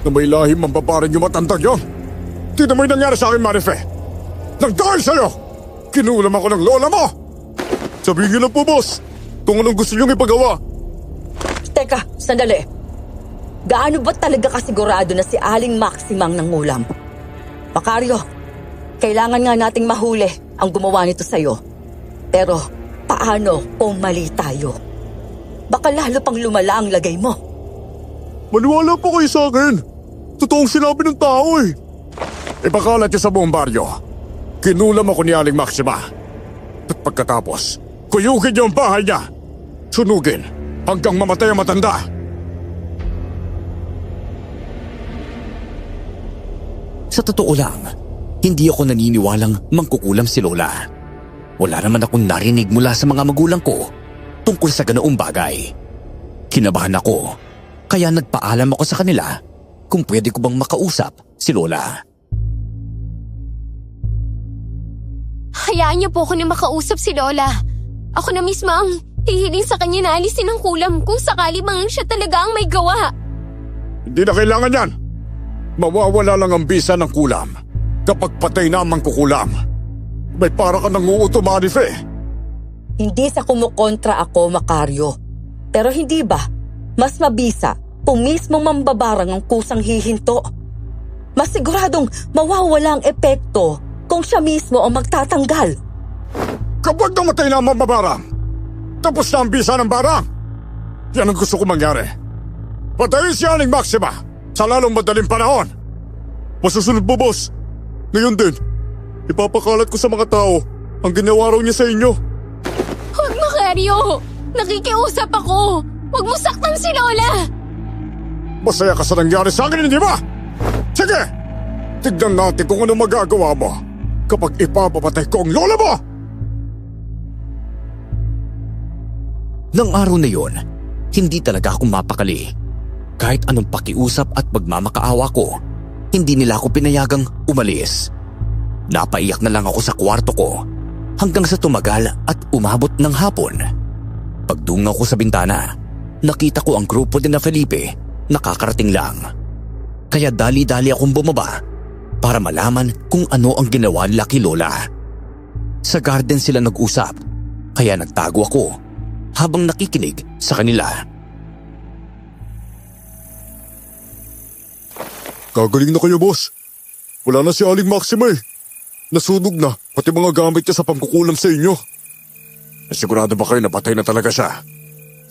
na may lahim ang babaring yung matandang yun. Tignan mo yung nangyari sa akin, Marife. Nang dahil sa'yo, kinulam ako ng lola mo. Sabihin niyo lang po, boss, kung anong gusto niyong ipagawa. Teka, sandali. Gaano ba talaga kasigurado na si Aling Maximang nangulam? Macario, kailangan nga nating mahuli ang gumawa nito sa'yo. Pero paano kung mali tayo? Baka lalo pang lumala ang lagay mo. Maniwala po kayo sa akin. Totoong sinabi ng tao eh. Ipakalat niyo sa buong baryo. Kinulam ako ni Aling Maxima. At pagkatapos, kuyugin niyo ang bahay niya. Sunugin hanggang mamatay ang matanda. Sa totoo lang, hindi ako naniniwalang mangkukulam si Lola. Wala naman akong narinig mula sa mga magulang ko tungkol sa ganoong bagay. Kinabahan ako, kaya nagpaalam ako sa kanila kung pwede ko bang makausap si Lola. Hayaan niyo po ako na makausap si Lola. Ako na mismo ang hihiling sa kanya na alisin ang kulam kung sakali mang siya talaga ang may gawa. Hindi na kailangan yan. Mawawala lang ang bisa ng kulam kapag patay na ang mangkukulam. May para ka nang uuto, Marife. Hindi sa kumukontra ako, Macario. Pero hindi ba, mas mabisa kung mismo mambabarang ang kusang hihinto? Mas siguradong mawawala ang epekto kung siya mismo ang magtatanggal. Kapag namatay na ang mambabarang, tapos na ang bisa ng barang. Yan ang gusto ko mangyari. Patayin si Aling Maxima sa lalong madaling panahon. Masusunod po, boss. Ngayon din, ipapakalat ko sa mga tao ang ginawa raw niya sa inyo. Huwag, Macario! Nakikiusap ako! Huwag mo saktan si Lola! Masaya ka sa nangyari sa akin, hindi ba? Sige! Tignan natin kung ano magagawa mo kapag ipapapatay ko ang lola mo! Nang araw na yon, hindi talaga ako mapakali. Kahit anong pakiusap at pagmamakaawa ko, hindi nila ako pinayagang umalis. Napaiyak na lang ako sa kwarto ko hanggang sa tumagal at umabot ng hapon. Pagdungaw ko sa bintana, nakita ko ang grupo din na Felipe nakakarating lang. Kaya dali-dali akong bumaba para malaman kung ano ang ginawa nila kay Lola. Sa garden sila nag-usap, kaya nagtago ako habang nakikinig sa kanila. Gagaling na kayo, boss. Wala na si Aling Maxima eh. Nasunog na, pati mga gamit niya sa pangkukulam sa inyo. Sigurado ba kayo na patay na talaga siya?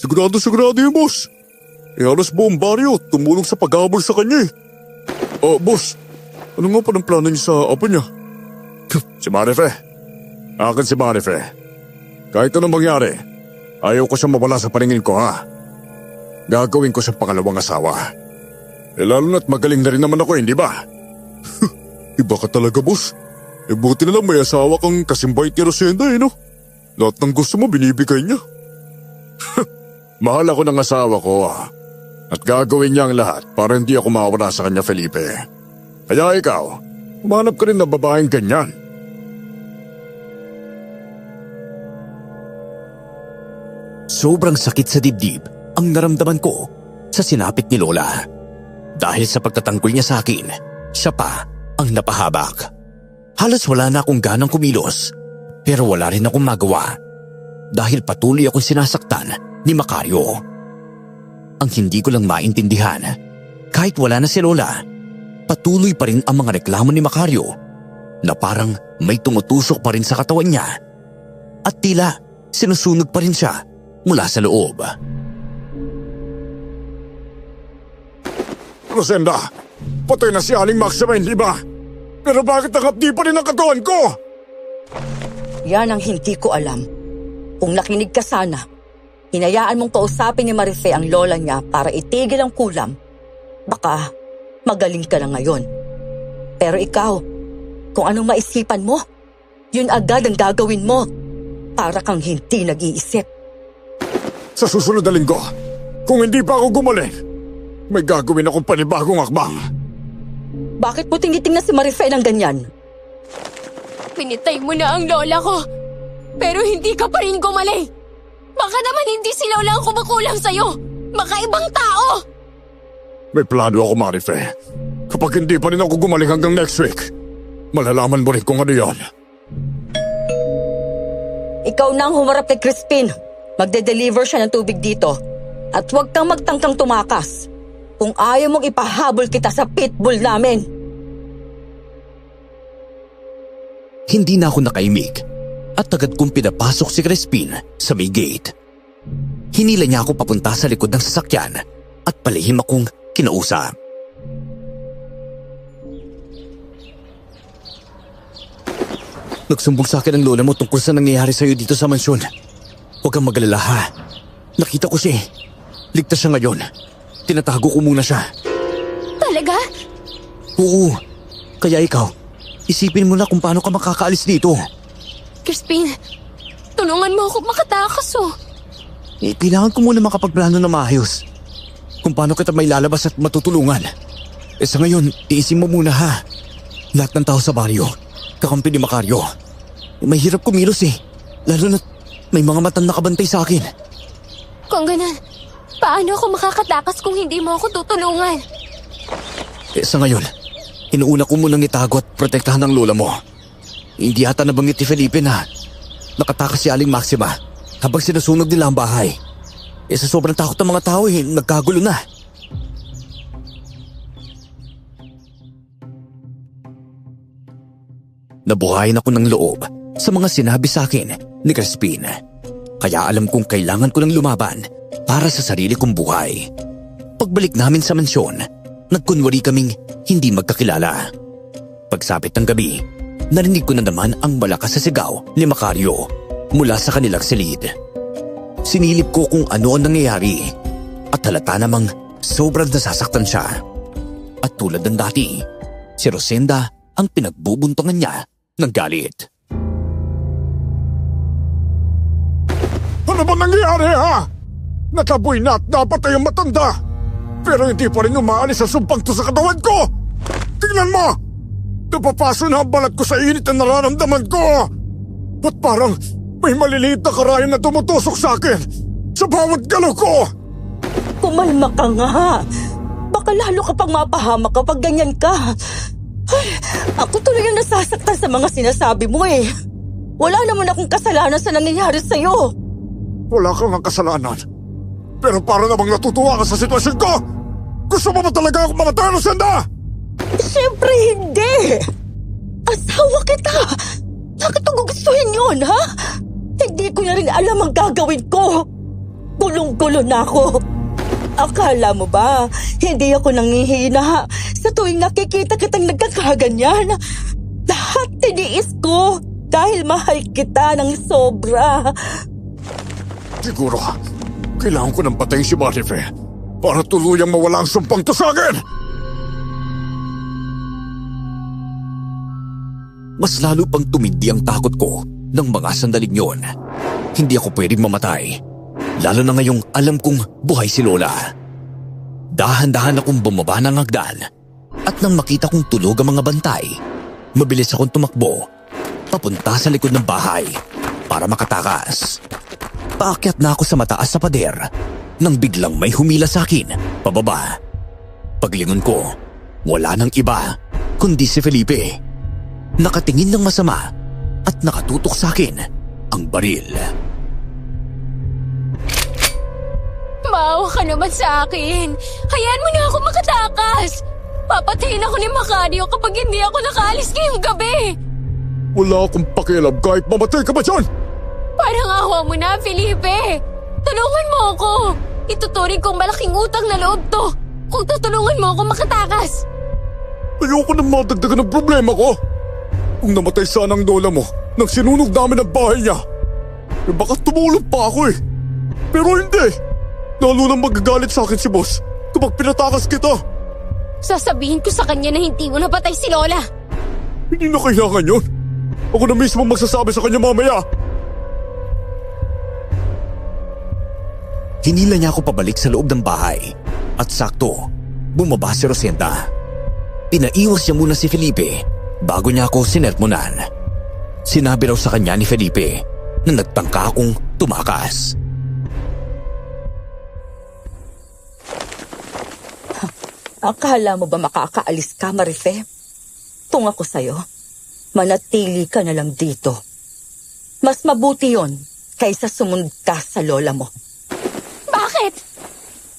Sigurado yun, boss. Halos buong baryo tumulong sa paghabol sa kanya eh. Boss, ano nga pa ng plano niya sa apo niya? Si Marife. Akin si Marife. Kahit anong mangyari, ayaw ko siyang mawala sa paningin ko, ha? Gagawin ko siyang pangalawang asawa. Lalo na't magaling na rin naman ako, hindi ba? Iba ka talaga, boss. Buti na lang may asawa kang kasimbait ni Rosenda, no? Lahat ng gusto mo binibigay niya. Mahal ako ng asawa ko, at gagawin niya ang lahat para hindi ako mawala sa kanya, Felipe. Kaya ikaw, umanap ka rin ng babaeng ganyan. Sobrang sakit sa dibdib ang naramdaman ko sa sinapit ni Lola. Dahil sa pagtatanggol niya sa akin, siya pa ang napahabak. Halos wala na akong ganang kumilos, pero wala rin akong magawa dahil patuloy akong sinasaktan ni Macario. Ang hindi ko lang maintindihan, kahit wala na si Lola, patuloy pa rin ang mga reklamo ni Macario na parang may tumutusok pa rin sa katawan niya at tila sinusunog pa rin siya mula sa loob. Rosenda, patay na si Aling Maxima, hindi ba? Pero bakit nakapdi pa rin ang katawan ko? Yan ang hindi ko alam. Kung nakinig ka sana, hinayaan mong kausapin ni Marife ang lola niya para itigil ang kulam. Baka magaling ka na ngayon. Pero ikaw, kung anong maisipan mo, yun agad ang gagawin mo. Para kang hindi nag-iisip. Sa susunod na linggo, kung hindi pa ako gumaling, may gagawin akong panibagong akbang. Bakit mo tinitingnan si Marife ng ganyan? Pinitay mo na ang lola ko, pero hindi ka pa rin gumaling. Baka naman hindi si lola ang kumukulang sa'yo. Baka ibang tao. May plano ako, Marife. Kapag hindi pa rin ako gumaling hanggang next week, malalaman mo rin kung ano yan. Ikaw na ang humarap kay Crispin. Magde-deliver siya ng tubig dito. At huwag kang magtangkang tumakas kung ayaw mong ipahabol kita sa pitbull namin. Hindi na ako nakaimik at agad kong pinapasok si Crispin sa may gate. Hinila niya ako papunta sa likod ng sasakyan at palihim akong kinausap. Nagsumbong sa akin ang lola mo tungkol sa nangyayari sa'yo dito sa mansyon. Huwag kang magalala ha. Nakita ko siya. Ligtas siya ngayon. Tinatago ko muna siya. Talaga? Oo. Kaya ikaw, isipin mo na kung paano ka makakaalis dito. Crispin, tulungan mo ako makatakas Kailangan ko muna makapagplano na maayos. Kung paano kita may lalabas at matutulungan. Sa ngayon, tiisin mo muna ha. Lahat ng tao sa baryo, kakampi ni Macario. Mahirap kumilos lalo na may mga matang nakabantay sa akin. Kung ganun, paano ako makakatakas kung hindi mo ako tutulungan? Sa ngayon, inuuna ko munang itago at protektahan ang lola mo. Hindi yata nabanggit ni Felipe na nakatakas si Aling Maxima habang sinusunog nila ang bahay. Sa sobrang takot ng mga tao nagkagulo na. Nabuhayan ako ng loob sa mga sinabi sa akin ni Crispin. Kaya alam kong kailangan ko ng lumaban para sa sarili kong buhay. Pagbalik namin sa mansyon, nagkunwari kaming hindi magkakilala. Pagsapit ng gabi, narinig ko na naman ang malakas na sigaw ni Macario mula sa kanilang silid. Sinilip ko kung ano ang nangyayari at halata namang sobrang nasasaktan siya. At tulad ng dati, si Rosenda ang pinagbubuntungan niya ng galit. Ano ba nangyayari ha? Nataboy na at dapat ay matanda. Pero hindi pa rin umaalis ang sumpang to sa katawan ko. Tingnan mo! Napapaso na ang balat ko sa init na nararamdaman ko. At parang may maliliit na karayan na tumutusok sa akin sa bawat galaw ko. Kumalma ka nga. Baka lalo ka pang mapahamak kapag ganyan ka. Ay, ako tuloy ang nasasaktan sa mga sinasabi mo Wala naman akong kasalanan sa nangyayari sa'yo. Wala kang kasalanan. Pero para namang natutuwa ka sa sitwasyon ko. Gusto mo ba talaga akong mamatay, Rosenda? Siyempre hindi. Asawa kita. Bakit ko gugustuhin yun, ha? Hindi ko na rin alam ang gagawin ko. Gulong-gulo na ako. Akala mo ba, hindi ako nangihina sa tuwing nakikita kitang nagkakaganyan? Lahat tiniis ko dahil mahal kita ng sobra. Siguro, kailangan ko ng patayin si Marife para tuluyang mawala ang sumpang to sa akin. Mas lalo pang tumindi ang takot ko ng mga sandaling yon. Hindi ako pwedeng mamatay. Lalo na ngayong alam kong buhay si Lola. Dahan-dahan akong bumaba ng hagdan at nang makita kong tulog ang mga bantay, mabilis akong tumakbo papunta sa likod ng bahay para makatakas. Paakyat na ako sa mataas na pader nang biglang may humila sa akin, pababa. Paglingon ko, wala nang iba kundi si Felipe. Nakatingin ng masama at nakatutok sa akin ang baril. Maawa ka naman sa akin. Hayaan mo na ako makatakas. Papatayin ako ni Macario kapag hindi ako nakaalis ngayong gabi. Wala akong pakialam kahit mamatay ka ba dyan? Parang awa mo na, Felipe. Tulungan mo ako. Ituturing kong malaking utang na loob to kung tutulungan mo ako makatakas. Ayoko na madagdagan ng problema ko. Kung namatay sana ang lola mo nang sinunog namin ang bahay niya, baka tumulong pa ako eh. Pero hindi. Lalo nang magagalit sa akin si boss kapag pinatakas kita. Sasabihin ko sa kanya na hindi mo napatay si Lola. Hindi na kailangan yun. Ako na mismo magsasabi sa kanya mamaya. Hinila niya ako pabalik sa loob ng bahay at sakto, bumaba si Rosenda. Pinaiwas niya muna si Felipe bago niya ako sinermonan. Sinabi raw sa kanya ni Felipe na nagtangka akong tumakas. Akala mo ba makakaalis ka, Marife? Tung ako sa'yo. Manatili ka na lang dito. Mas mabuti yon kaysa sumunod ka sa lola mo. Bakit?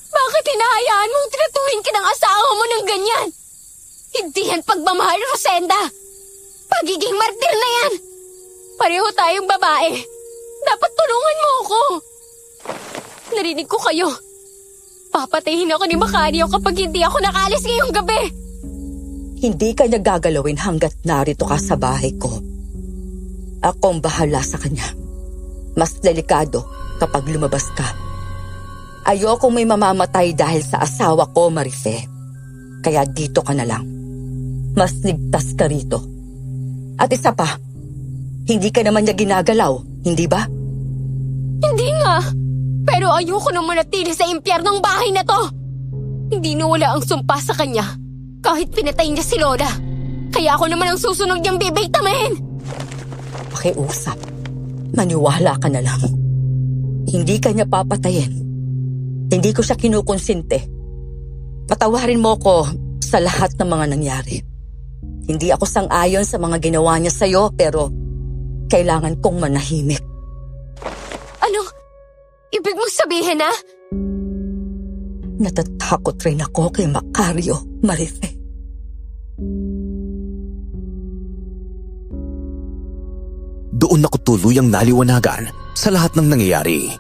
Bakit hinahayaan mong tratuhin ka ng asawa mo ng ganyan? Hindi yan pagmamahal, Rosenda. Pagiging martir na yan. Pareho tayong babae. Dapat tulungan mo ako. Narinig ko kayo. Papatayin ako ni Macario kapag hindi ako nakaalis ngayong gabi. Hindi ka niya gagalawin hanggat narito ka sa bahay ko. Akong bahala sa kanya. Mas delikado kapag lumabas ka. Ayokong may mamamatay dahil sa asawa ko, Marife. Kaya dito ka na lang. Mas ligtas ka rito. At isa pa, hindi ka naman niya ginagalaw, hindi ba? Hindi nga. Pero ayoko na manatili sa impyernong bahay na to. Hindi nawala ang sumpa sa kanya kahit pinatay niya si Lola. Kaya ako naman ang susunod niyang bibigtamahin. Pakiusap. Maniwala ka na lang. Hindi ka niya papatayin. Hindi ko siya kinukonsinte. Patawarin mo ko sa lahat ng mga nangyari. Hindi ako sang-ayon sa mga ginawa niya sa'yo, pero kailangan kong manahimik. Ano? Ibig mong sabihin, ha? Natatakot rin ako kay Macario, Marife. Doon ako tuluyang naliwanagan sa lahat ng nangyayari.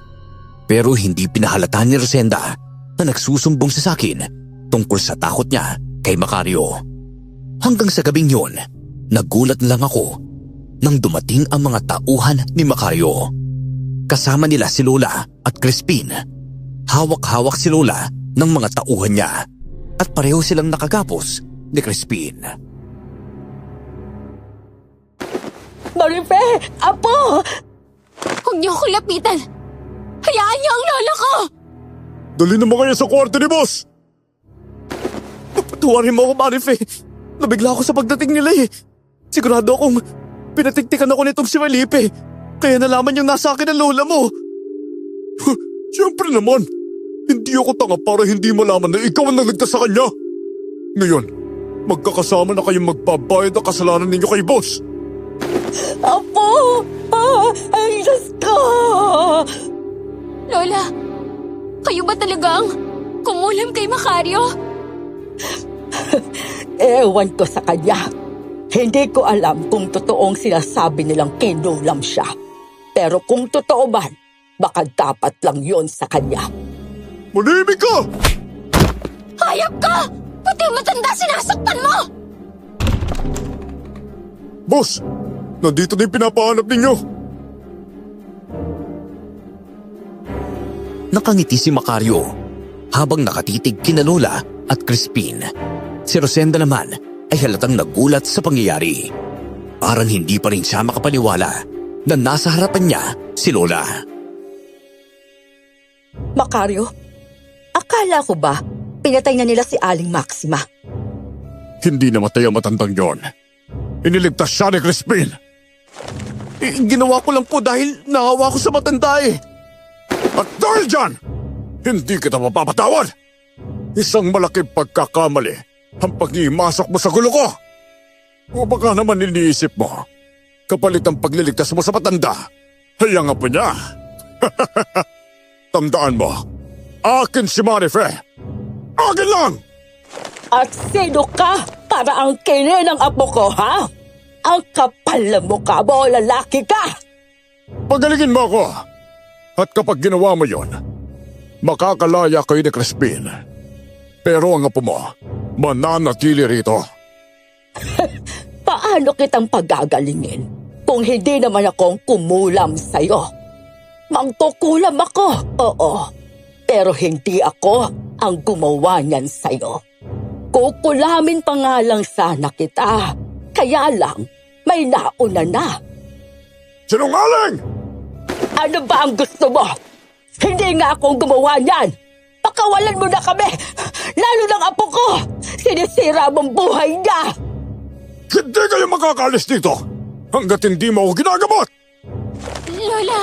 Pero hindi pinahalata ni Rosenda na nagsusumbong sa akin tungkol sa takot niya kay Macario. Hanggang sa gabing yun, nagulat lang ako nang dumating ang mga tauhan ni Macario. Kasama nila si Lola at Crispin. Hawak-hawak si Lola ng mga tauhan niya at pareho silang nakagapos ni Crispin. Marife! Apo! Huwag niyo akong lapitan. Hayaan niyo ang lola ko! Dali naman kayo sa kwarto ni boss! Patuwarin mo ako, Marife. Nabigla ako sa pagdating nila eh. Sigurado akong pinatiktikan ako nitong si Felipe. Kaya nalaman yung nasa akin ang lola mo. Siyempre naman, hindi ako tanga para hindi malaman na ikaw ang nagligtas sa kanya. Ngayon, magkakasama na kayong magbabayad ang kasalanan ninyo kay boss. Apo! Ay, Diyos ko! Lola, kayo ba talagang kumulam kay Macario? Ewan ko sa kanya. Hindi ko alam kung totoong sinasabi nilang kinulam siya. Pero kung totoo man, baka dapat lang yon sa kanya. Manimik ka! Hayop ka! Pati yung matanda sinasaktan mo! Boss, nandito na yung pinapahanap ninyo. Nakangiti si Macario habang nakatitig kina Lola at Crispin. Si Rosenda naman ay halatang nagulat sa pangyayari. Parang hindi pa rin siya makapaniwala na nasa harapan niya si Lola. Macario, akala ko ba pinatay na nila si Aling Maxima? Hindi namatay ang matandang yon. Iniligtas siya ni Crispin. Ginawa ko lang po dahil naawa ko sa matanda eh. At dahil dyan, Hindi kita mapapatawad! Isang malaking pagkakamali ang pag-imasok mo sa gulo ko! O baka naman iniisip mo, kapalit ang pagliligtas mo sa matanda, ay ang apo niya. Tandaan mo, akin si Marife! Akin lang! At sino ka para ang kinin ng apo ko, ha? Ang kapal na mukha mo, lalaki ka! Pagalingin mo ako! At kapag ginawa mo yon, makakalaya kayo ni Crispin. Pero ang apo mo, mananatili rito. Paano kitang pagagalingin kung hindi naman akong kumulam sa'yo? Mangkukulam ako, oo. Pero hindi ako ang gumawa niyan sa'yo. Kukulamin pa nga lang sana kita. Kaya lang, may nauna na. Sinungaling! Ano ba ang gusto mo? Hindi nga akong gumawa niyan. Pakawalan mo na kami. Lalo ng apo ko. Sinisira mong buhay niya. Hindi kayo makakalis dito hanggat hindi mo ako ginagamot! Lola,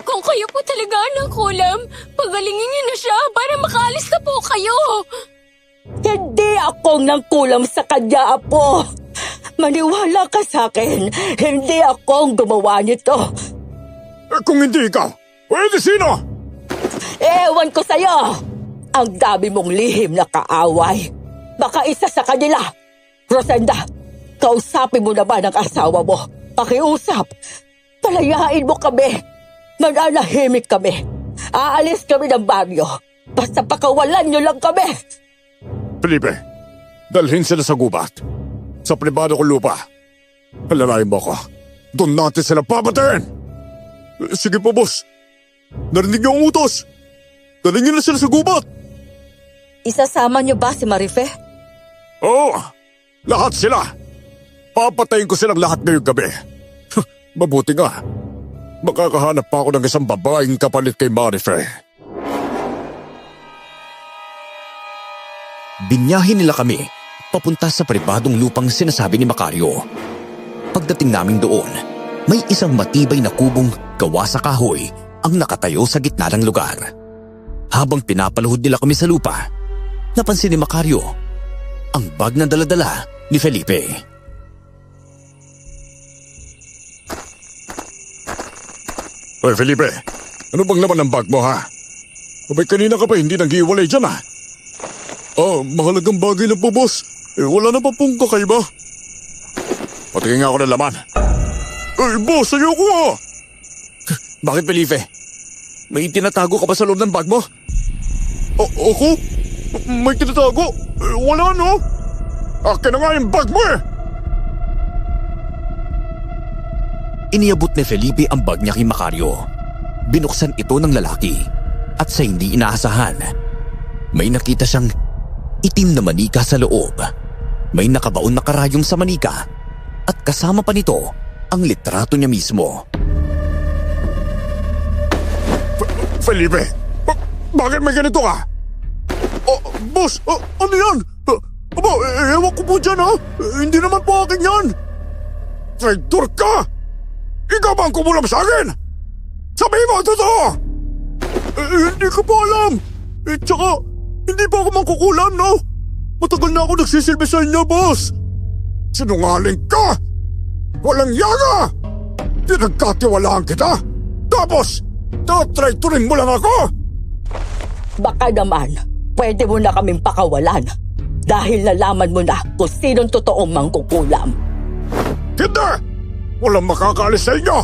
kung kayo po talaga ang kulam, pagalingin niyo na siya para makaalis na po kayo. Hindi akong nangkulam sa kanya, apo. Maniwala ka sa akin. Hindi akong gumawa nito. Kung hindi ikaw, pwede sino? Ewan ko sa'yo. Ang dami mong lihim na kaaway. Baka isa sa kanila. Rosenda, kausapin mo naman ang asawa mo. Pakiusap. Palayain mo kami. Mananahimik kami. Aalis kami ng baryo. Basta pakawalan niyo lang kami. Felipe, dalhin sila sa gubat. Sa pribado ko lupa. Alalayan mo ako. Doon natin sila papatayin. Sige po, boss. Narinig niyo ang utos. Dalhin niyo na sila sa gubat. Isasama niyo ba si Marife? Oo, lahat sila. Papatayin ko silang lahat ngayong gabi. Mabuti nga. Makakahanap pa ako ng isang babaeng kapalit kay Marife. Binyahin nila kami papunta sa pribadong lupang sinasabi ni Macario. Pagdating namin doon, may isang matibay na kubong gawa sa kahoy ang nakatayo sa gitna ng lugar. Habang pinapaluhod nila kami sa lupa, napansin ni Macario ang bag na daladala ni Felipe. Hoy Felipe, ano bang laman ng bag mo ha? Abay kanina ka pa hindi nag-iwalay dyan ha? Mahalagang bagay lang po boss. Wala na pa pong kakaiba. Patingin nga ako ng laman. Boss, ayoko ah! Bakit, Felipe? May tinatago ka ba sa loob ng bag mo? Ako? May tinatago? Wala no? Akin na nga yung bag mo eh! Iniabot ni Felipe ang bag niya kay Macario. Binuksan ito ng lalaki at sa hindi inaasahan, may nakita siyang itim na manika sa loob. May nakabaon na karayom sa manika at kasama pa nito ang litrato niya mismo. Felipe, bakit may ganito ka? Boss, ano yan? Ewan ko po dyan ha? Hindi naman po akin yan! Traitor ka! Ikaw ba ang kumulam sa akin? Sabihin mo ang totoo! Hindi ko po alam! Tsaka, hindi pa ako mangkukulam, no? Matagal na ako nagsisilbi sa inyo, boss! Sinungaling ka! Walang yaga! Pinagkatiwalaan kita! Tapos, tatraiturin mo lang ako! Baka naman, pwede mo na kaming pakawalan dahil nalaman mo na kung sinong totoong mangkukulam. Hindi! Walang makakaalis sa inyo!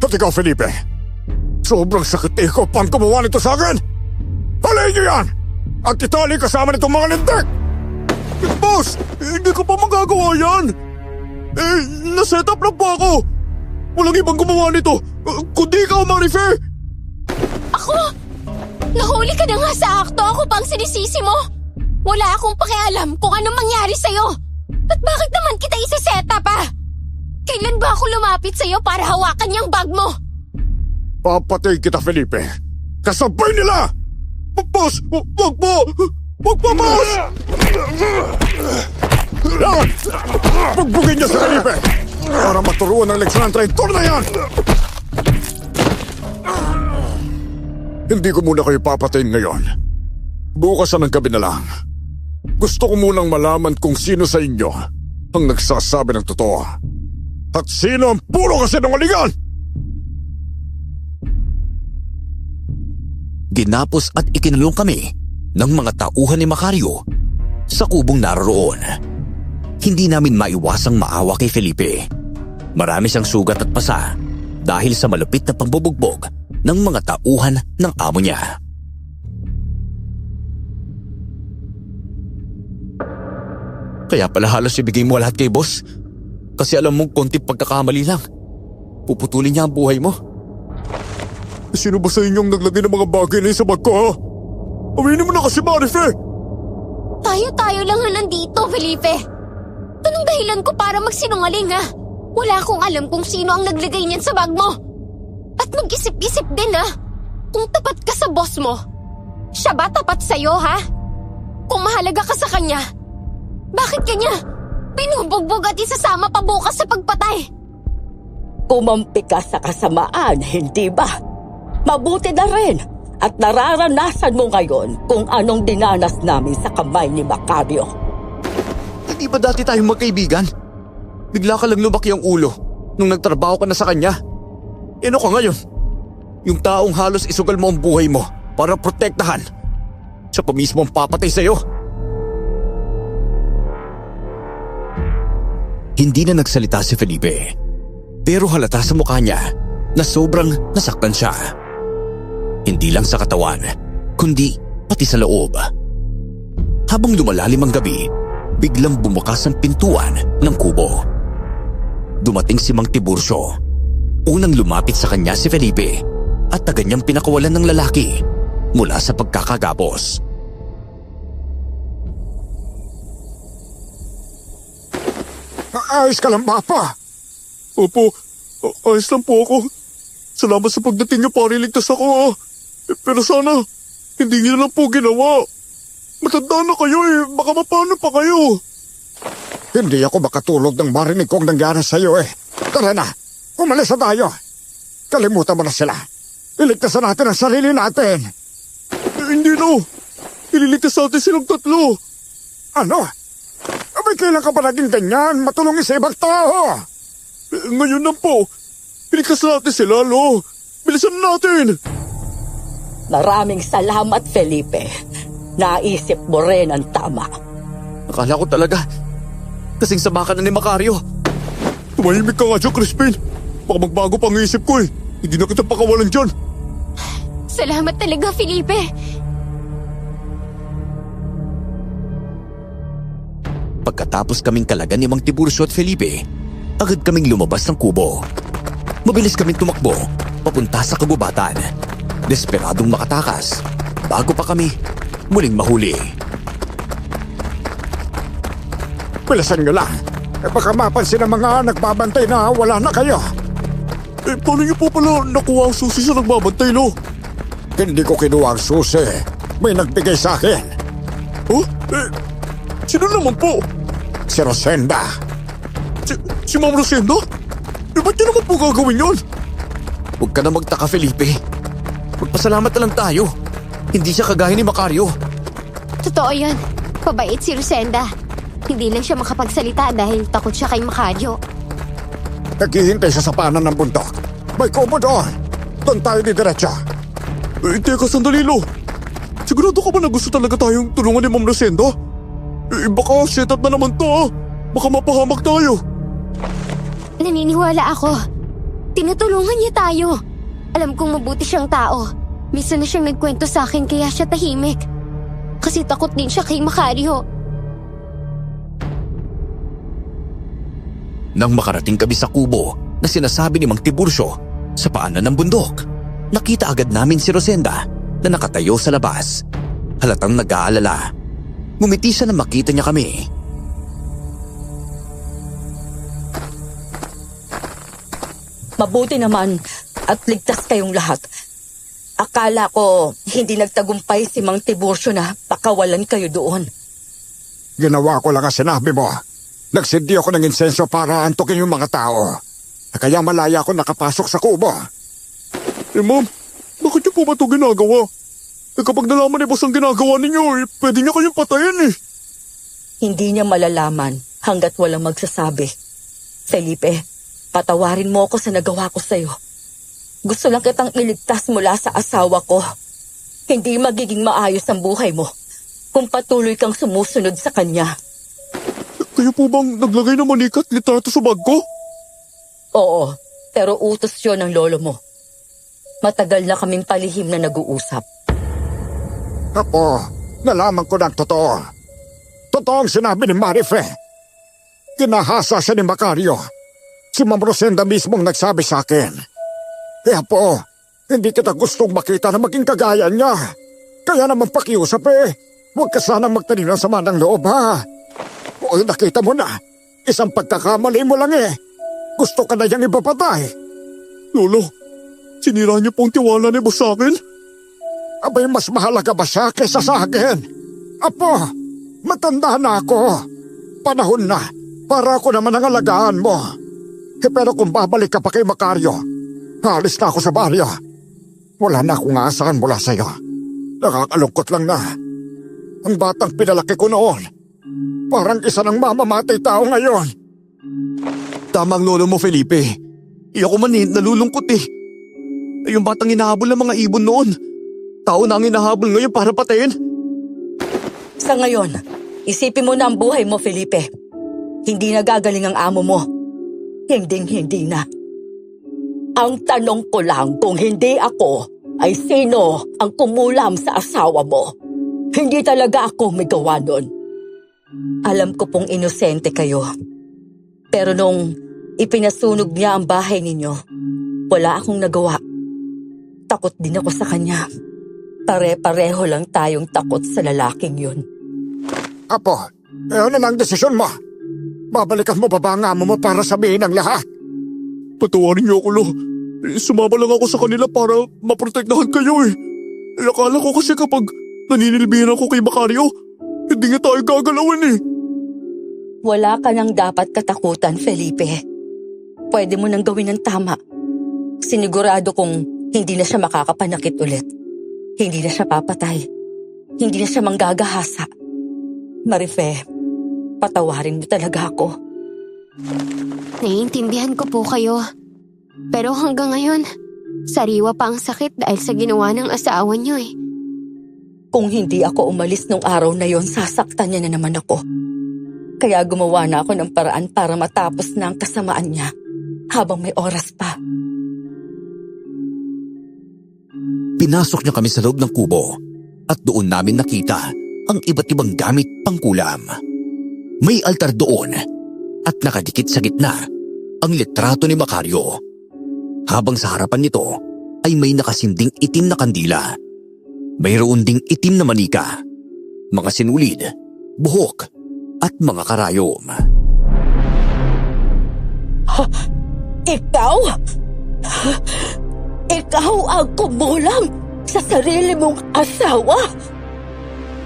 At ikaw, Felipe, sobrang sakit ikaw pang gumawa nito sa akin! Halayin niyo yan! At itali kasama nitong mga lintik! Boss, hindi ko pa magagawa yan! Naset up lang po ako! Walang ibang gumawa nito, kundi ikaw, Marife! Ako? Nahuli ka na nga sa akto, ako pang sinisisi mo? Wala akong pakialam kung anong mangyari sa'yo. At bakit naman kita isa-set up ah? Kailan ba ako lumapit sa'yo para hawakan yung bag mo? Papatay kita, Felipe! Kasabay nila! Boss! Wag po! Wag po, boss! Bugbugin niyo si Felipe! Para maturuan ng leksyon ng traitor na yan! Hindi ko muna kayo papatayin ngayon. Bukas ng gabi na lang. Gusto ko munang malaman kung sino sa inyo ang nagsasabi ng totoo. At sino ang puro kasinungalingan! Ginapos at ikinulong kami ng mga tauhan ni Macario sa kubong naroroon. Hindi namin maiwasang maawa kay Felipe. Marami siyang sugat at pasa dahil sa malupit na pambubugbog ng mga tauhan ng amo niya. Kaya pala halos ibigay mo lahat kay boss. Kasi alam mong konti pagkakamali lang. Puputulin niya ang buhay mo. Sino ba sa inyong naglagay ng mga bagay na yun sa bag ko, ha? Aminin mo na kasi, Marife! Tayo-tayo lang na nandito, Felipe. Anong dahilan ko para magsinungaling, ha? Wala akong alam kung sino ang naglagay niyan sa bag mo. At mag-isip-isip din, ha? Kung tapat ka sa boss mo, siya ba tapat sa'yo, ha? Kung mahalaga ka sa kanya, bakit kanya binubugbog at isasama pa bukas sa pagpatay? Kumampi ka sa kasamaan, hindi ba? Mabuti na rin at nararanasan mo ngayon kung anong dinanas namin sa kamay ni Macario. Hindi ba dati tayong magkaibigan? Bigla ka lang lumaki ang ulo nung nagtrabaho ka na sa kanya. Ano ka ngayon? Yung taong halos isugal mo ang buhay mo para protektahan. Siya pa mismo ang papatay sa'yo. Hindi na nagsalita si Felipe. Pero halata sa mukha niya na sobrang nasaktan siya. Hindi lang sa katawan, kundi pati sa loob. Habang lumalalim ang gabi, biglang bumukas ang pintuan ng kubo. Dumating si Mang Tiburcio. Unang lumapit sa kanya si Felipe at agad niyang pinakawalan ng lalaki mula sa pagkakagapos. Ayos ka lang, Papa. Opo, ayos lang po ako. Salamat sa pagdating niyo para iligtas ako, ha? Pero sana, hindi niyo lang po ginawa. Matanda na kayo eh, baka mapano pa kayo. Hindi ako makatulog nang marinig kong nangyari sa'yo eh. Tara na, umalis na tayo. Kalimutan mo na sila. Iligtasan natin ang sarili natin. Hindi no. Ililigtas natin silang tatlo. Ano? Abay, kailan ka ba naging ganyan? Matulungin sa ibang tao. Ngayon lang po. Iligtas natin sila, lo. Bilisan natin. Maraming salamat, Felipe. Naisip mo rin ang tama. Akala ko talaga kasing sama ka na ni Macario. Tumahimik ka nga dyan, Crispin. Baka magbago pang isip ko eh. Hindi na kita pakawalan dyan. Salamat talaga, Felipe. Pagkatapos kaming kalagan ni Mang Tiburcio at Felipe, agad kaming lumabas ng kubo. Mabilis kaming tumakbo papunta sa kagubatan. Desperadong makatakas bago pa kami muling mahuli. Bilisan nyo lang. Baka mapansin ng mga nagbabantay na wala na kayo. Paano niyo po pala nakuha ang susi sa nagbabantay, lo? Hindi ko kinuha ang susi. May nagbigay sa akin. Huh? Sino naman po? Si Rosenda. Si Ma'am Rosenda? Ba't niyo naman po gagawin yun? Huwag ka na magtaka, Felipe. Magpasalamat na lang tayo. Hindi siya kagaya ni Macario. Totoo yan. Pabait si Rosenda. Hindi lang siya makapagsalita dahil takot siya kay Macario. Naghihintay siya sa panan ng bundok. May kubo doon. Doon tayo didiretso. Teka, sandali, lo. Sigurado ka ba na gusto talaga tayong tulungan ni Ma'am Rosenda? Baka set up na naman to, ha? Baka mapahamak tayo. Naniniwala ako. Tinutulungan niya tayo. Alam kong mabuti siyang tao. Minsan na siyang nagkwento sa akin kaya siya tahimik. Kasi takot din siya kay Macario. Nang makarating kami sa kubo na sinasabi ni Mang Tiburcio sa paanan ng bundok, nakita agad namin si Rosenda na nakatayo sa labas. Halatang nag-aalala. Ngumiti siya na makita niya kami. Mabuti naman at ligtas kayong lahat. Akala ko hindi nagtagumpay si Mang Tiburcio na pakawalan kayo doon. Ginawa ko lang ang sinabi mo. Nagsindi ako ng insenso para antukin yung mga tao. Kaya malaya ako nakapasok sa kubo. Ma'am, Bakit niyo po ba ito ginagawa? Kapag nalaman ni boss ang ginagawa ninyo, pwede niya kayong patayin eh. Hindi niya malalaman hanggat walang magsasabi. Felipe, patawarin mo ako sa nagawa ko sa'yo. Gusto lang kitang iligtas mula sa asawa ko. Hindi magiging maayos ang buhay mo kung patuloy kang sumusunod sa kanya. Kayo po bang naglagay ng manika at litrato sa bag ko? Oo, pero utos yun ng lolo mo. Matagal na kaming palihim na nag-uusap. Apo, nalaman ko ng totoo. Totoo ang sinabi ni Marife. Kinahasa siya ni Macario. Si Ma'am Rosenda mismong nagsabi sa akin. Apo, hindi kita gustong makita na maging kagaya niya. Kaya naman pakiusap Huwag ka sanang magtanim ng sama ng loob ha. O nakita mo na, isang pagkakamali mo lang Gusto ka na niyang ipapatay. Lolo, sinira niyo po ang tiwala ni boss sa akin? Abay, mas mahalaga ba siya kaysa sa akin? Apo, matanda na ako. Panahon na para ako naman ang alagaan mo. Pero kung babalik ka pa kay Macario, halis na ako sa baryo. Wala na akong aasahan mula sa'yo. Nakakalungkot lang na. Ang batang pinalaki ko noon, parang isa ng mamamatay tao ngayon. Tama ang lolo mo, Felipe. Ako man nalulungkot Yung batang hinahabol ng mga ibon noon. Tao na ang hinahabol ngayon para patayin. Sa ngayon, isipin mo na ang buhay mo, Felipe. Hindi na gagaling ang amo mo. Hindi na. Ang tanong ko lang kung hindi ako, ay sino ang kumulam sa asawa mo? Hindi talaga ako may gawa nun. Alam ko pong inosente kayo. Pero nung ipinasunog niya ang bahay ninyo, wala akong nagawa. Takot din ako sa kanya. Pare-pareho lang tayong takot sa lalaking yun. Apo, ano na ang desisyon mo? Babalikan mo ba ang amo mo para sabihin ang lahat? Patawarin niyo ako, Lo. Sumama lang ako sa kanila para maprotektahan kayo Akala ko kasi kapag naninilbihan ako kay Macario, hindi nga tayo gagalawin Wala ka nang dapat katakutan, Felipe. Pwede mo nang gawin ng tama. Sinigurado kong hindi na siya makakapanakit ulit. Hindi na siya papatay. Hindi na siya manggagahasa. Marife, patawarin mo talaga ako. Naiintindihan ko po kayo. Pero hanggang ngayon, sariwa pa ang sakit dahil sa ginawa ng asawa niyo Kung hindi ako umalis nung araw na yon, sasaktan niya na naman ako. Kaya gumawa na ako ng paraan para matapos na ang kasamaan niya habang may oras pa. Pinasok niya kami sa loob ng kubo at doon namin nakita ang iba't ibang gamit pangkulam. May altar doon at nakadikit sa gitna ang litrato ni Macario. Habang sa harapan nito ay may nakasinding itim na kandila. Mayroon ding itim na manika, mga sinulid, buhok at mga karayom. Ikaw? Ikaw ang kumulam sa sarili mong asawa?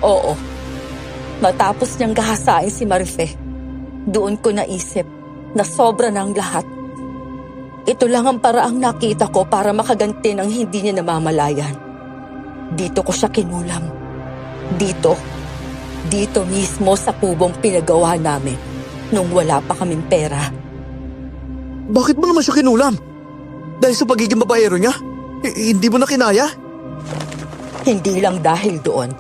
Oo. Matapos niyang gahasain si Marife, doon ko naisip na sobra ng lahat. Ito lang ang paraang nakita ko para makaganti ng hindi niya namamalayan. Dito ko siya kinulam. Dito mismo sa kubong pinagawa namin nung wala pa kaming pera. Bakit mo naman siya kinulam? Dahil sa pagiging babaero niya? Hindi mo na kinaya? Hindi lang dahil doon.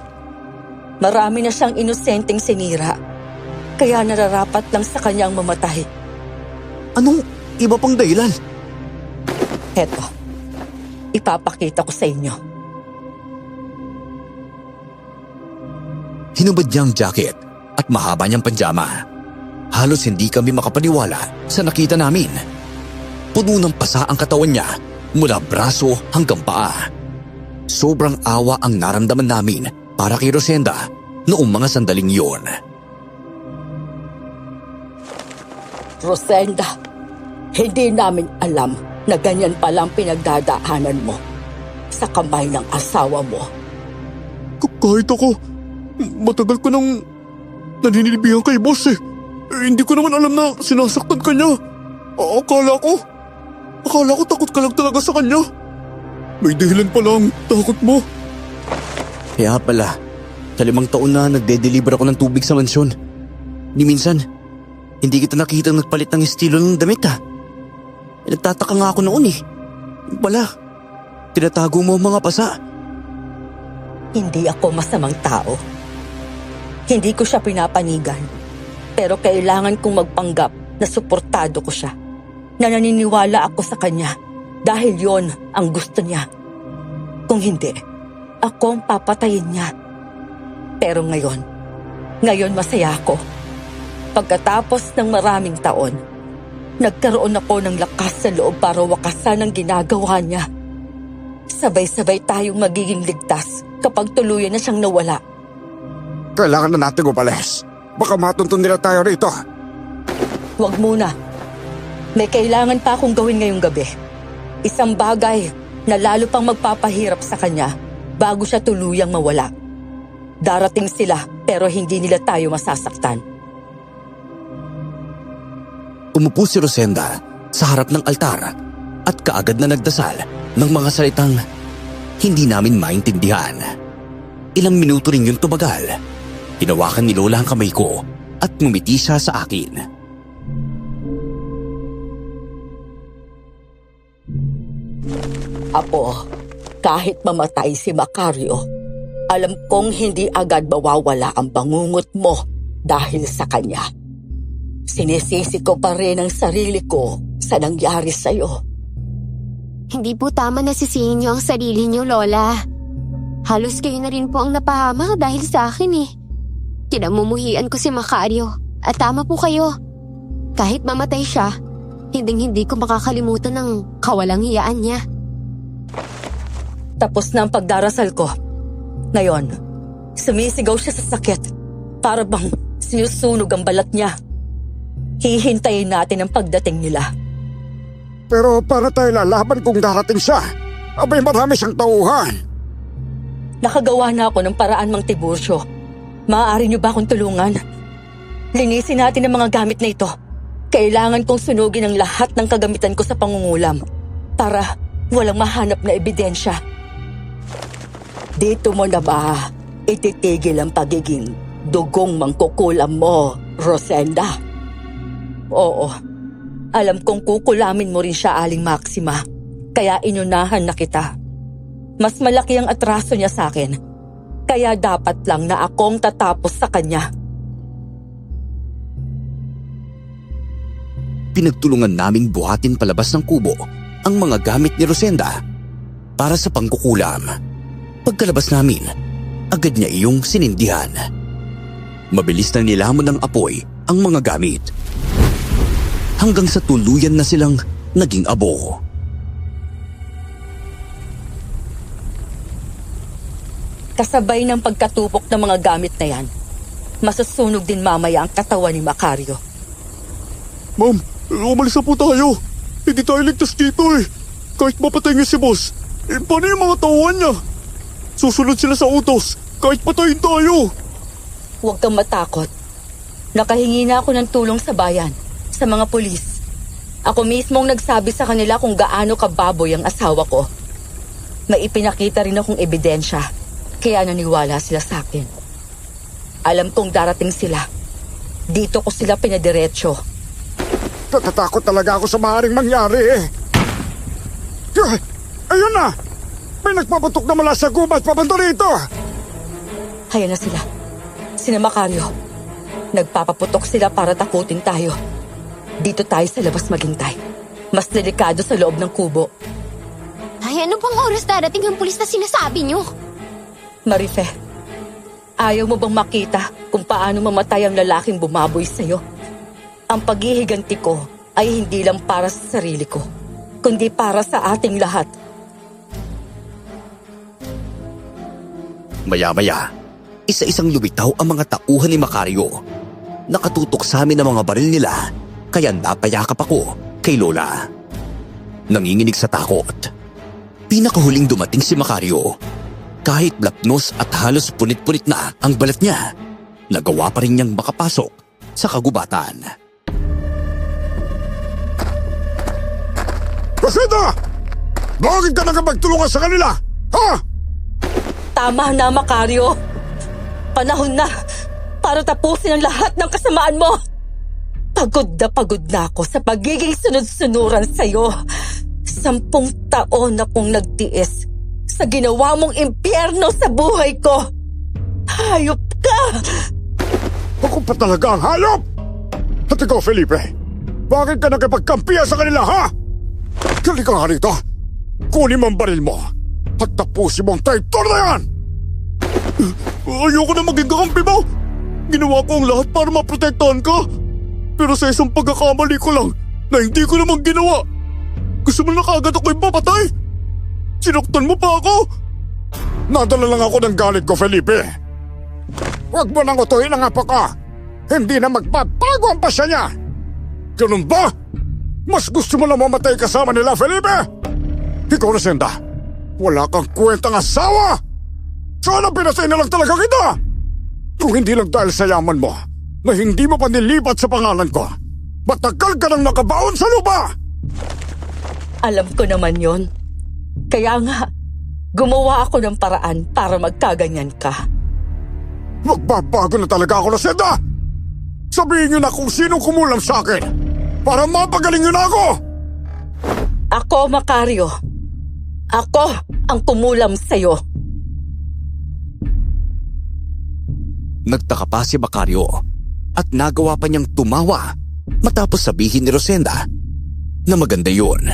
Marami na siyang inosenteng sinira. Kaya nararapat lang sa kanyang mamatay. Anong iba pang dahilan? Heto, ipapakita ko sa inyo. Hinubad niya ang jacket at mahaba niyang pajama. Halos hindi kami makapaniwala sa nakita namin. Puno ng pasa ang katawan niya mula braso hanggang paa. Sobrang awa ang naramdaman namin para kay Rosenda noong mga sandaling iyon. Rosenda, hindi namin alam na ganyan palang pinagdadaanan mo sa kamay ng asawa mo. Kahit ako, matagal ko nang naninilbihan kay boss hindi ko naman alam na sinasaktan ka niya. Akala ko takot ka lang talaga sa kanya. May dahilan pala ang takot mo. Kaya pala, sa 5 taon na nagde-deliver ako ng tubig sa mansyon. Ni minsan, hindi kita nakitang nagpalit ng estilo ng damit ha. Nagtataka nga ako noon eh. Yung pala, tinatago mo ang mga pasa. Hindi ako masamang tao. Hindi ko siya pinapanigan. Pero kailangan kong magpanggap na suportado ko siya. Na naniniwala ako sa kanya dahil yon ang gusto niya. Kung hindi, ako ang papatayin niya. Pero ngayon masaya ako. Pagkatapos ng maraming taon, nagkaroon ako ng lakas sa loob para wakasan ang ginagawa niya. Sabay-sabay tayong magiging ligtas kapag tuluyan na siyang nawala. Kailangan na natin umalis. Baka matuntun nila tayo rito. Huwag muna. May kailangan pa akong gawin ngayong gabi. Isang bagay na lalo pang magpapahirap sa kanya bago siya tuluyang mawala. Darating sila pero hindi nila tayo masasaktan. Umupo si Rosenda sa harap ng altar at kaagad na nagdasal ng mga salitang hindi namin maintindihan. Ilang minuto rin yung tumagal. Hinawakan ni Lola ang kamay ko at ngumiti siya sa akin. Apo, kahit mamatay si Macario, alam kong hindi agad mawawala ang bangungot mo dahil sa kanya. Sinisisi ko pa rin ang sarili ko sa nangyari sa'yo. Hindi po tama na sisihin niyo ang sarili niyo, Lola. Halos kayo na rin po ang napahamak dahil sa akin eh. Kinamumuhian ko si Macario at tama po kayo. Kahit mamatay siya, hindi ko makakalimutan ng kawalang hiyaan niya. Tapos na ang pagdarasal ko. Ngayon, sumisigaw siya sa sakit. Para bang sinusunog ang balat niya. Hihintayin natin ang pagdating nila. Pero para tayo lalaban kung darating siya? Abay, marami siyang tauhan. Nakagawa na ako ng paraan, Mang Tiburcio. Maaari niyo ba akong tulungan? Linisin natin ang mga gamit na ito. Kailangan kong sunugin ang lahat ng kagamitan ko sa pangungulam para walang mahanap na ebidensya. Dito mo na ba ititigil ang pagiging dugong mangkukulam mo, Rosenda? Oo, alam kong kukulamin mo rin siya, Aling Maxima, kaya inunahan na kita. Mas malaki ang atraso niya sa akin, kaya dapat lang na akong tatapos sa kanya. Pinagtulungan naming buhatin palabas ng kubo ang mga gamit ni Rosenda para sa pangkukulam. Pagkalabas namin, agad niya iyong sinindihan. Mabilis na nilamon ng apoy ang mga gamit. Hanggang sa tuluyan na silang naging abo. Kasabay ng pagkatupok ng mga gamit na yan, masusunog din mamaya ang katawan ni Macario. Ma'am, umalis na po tayo. Hindi tayo ligtas dito eh. Kahit mapatay niya si boss, paano yung mga tauhan niya? Susunod sila sa utos, kahit patayin tayo. Huwag kang matakot. Nakahingi na ako ng tulong sa bayan, sa mga pulis. Ako mismo ang nagsabi sa kanila kung gaano kababoy ang asawa ko. May ipinakita rin akong ebidensya, kaya naniwala sila sa akin. Alam kong darating sila. Dito ko sila pinadiretso. Natatakot talaga ako sa maaaring mangyari eh. Ayun na! May nagpaputok na mula sa gubat papunta rito! Ayan na sila. Sina Macario. Nagpapaputok sila para takutin tayo. Dito tayo sa labas maghintay. Mas delikado sa loob ng kubo. Ay, ano pang oras darating ang pulis na sinasabi niyo? Marife, ayaw mo bang makita kung paano mamatay ang lalaking bumaboy sa'yo? Ang paghihiganti ko ay hindi lang para sa sarili ko, kundi para sa ating lahat. Maya-maya, isa-isang lumitaw ang mga tauhan ni Macario. Nakatutok sa amin ang mga baril nila, kaya napayakap ako kay Lola. Nanginginig sa takot. Pinakahuling dumating si Macario. Kahit blapnos at halos punit-punit na ang balat niya, nagawa pa rin niyang makapasok sa kagubatan. Rosenda! Bakit ka nakapagtulungan sa kanila? Ha? Tama na, Macario. Panahon na para tapusin ang lahat ng kasamaan mo. Pagod na ako sa pagiging sunod-sunuran sa'yo. 10 taon na kong nagtiis sa ginawa mong impyerno sa buhay ko. Hayop ka! Ako pa talaga ang hayop! At ikaw, Felipe, bakit ka nakipagkampiya sa kanila, ha? Halika nga rito. Kunin mo ang baril mo at tapusin mo ang traitor na yan! Ayoko na maging kakampi mo! Ginawa ko ang lahat para maprotektahan ka. Pero sa isang pagkakamali ko lang na hindi ko naman ginawa. Gusto mo na kaagad ako ipapatay? Sinuktan mo pa ako? Nadala lang ako ng galit ko, Felipe. Huwag mo nang utuhin ang apo ko. Hindi na magbabago ang pasya niya. Ganun ba? Mas gusto mo lang mamatay kasama nila, Felipe? Ikaw, Rosenda, wala kang kwentang asawa! Sana pinatay na lang talaga kita! Kung hindi lang dahil sa yaman mo na hindi mo pa nilipat sa pangalan ko, matagal ka nang nakabaon sa lupa! Alam ko naman yon. Kaya nga, gumawa ako ng paraan para magkaganyan ka. Magbabago na talaga ako, Rosenda! Sabihin niyo na kung sinong kumulam sa akin para mapagaling niyo na ako! Ako, Macario. Ako ang kumulam sa'yo. Nagtaka pa si Macario at nagawa pa niyang tumawa matapos sabihin ni Rosenda na maganda yun.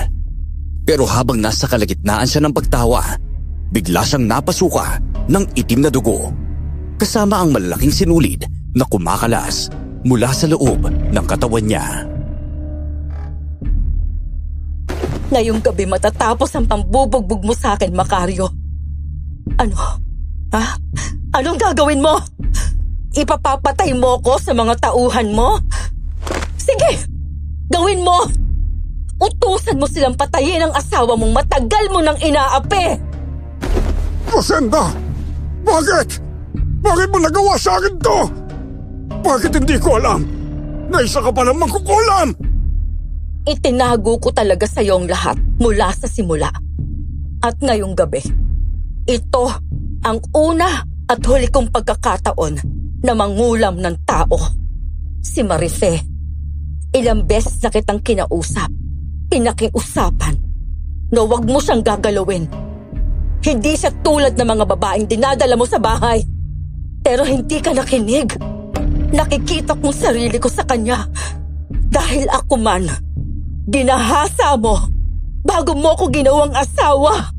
Pero habang nasa kalagitnaan siya ng pagtawa, bigla siyang napasuka ng itim na dugo kasama ang malalaking sinulid na kumakalas mula sa loob ng katawan niya. Ngayong gabi matatapos ang pambubugbog mo sa akin, Macario. Ano? Ha? Anong gagawin mo? Ipapapatay mo ko sa mga tauhan mo? Sige! Gawin mo! Utusan mo silang patayin ang asawa mong matagal mo nang inaapi! Rosenda! Bakit? Bakit mo nagawa sa akin to? Bakit hindi ko alam na isa ka palang mangkukulam? Itinago ko talaga sa iyong lahat mula sa simula. At ngayong gabi, ito ang una at huli kong pagkakataon na mangulam ng tao. Si Marife. Ilang beses na kitang kinausap, pinakiusapan, na huwag mo siyang gagalawin. Hindi siya tulad ng mga babaeng dinadala mo sa bahay. Pero hindi ka nakinig. Nakikita kong sarili ko sa kanya. Dahil ako man, ginahasa mo bago mo ko ginawang asawa.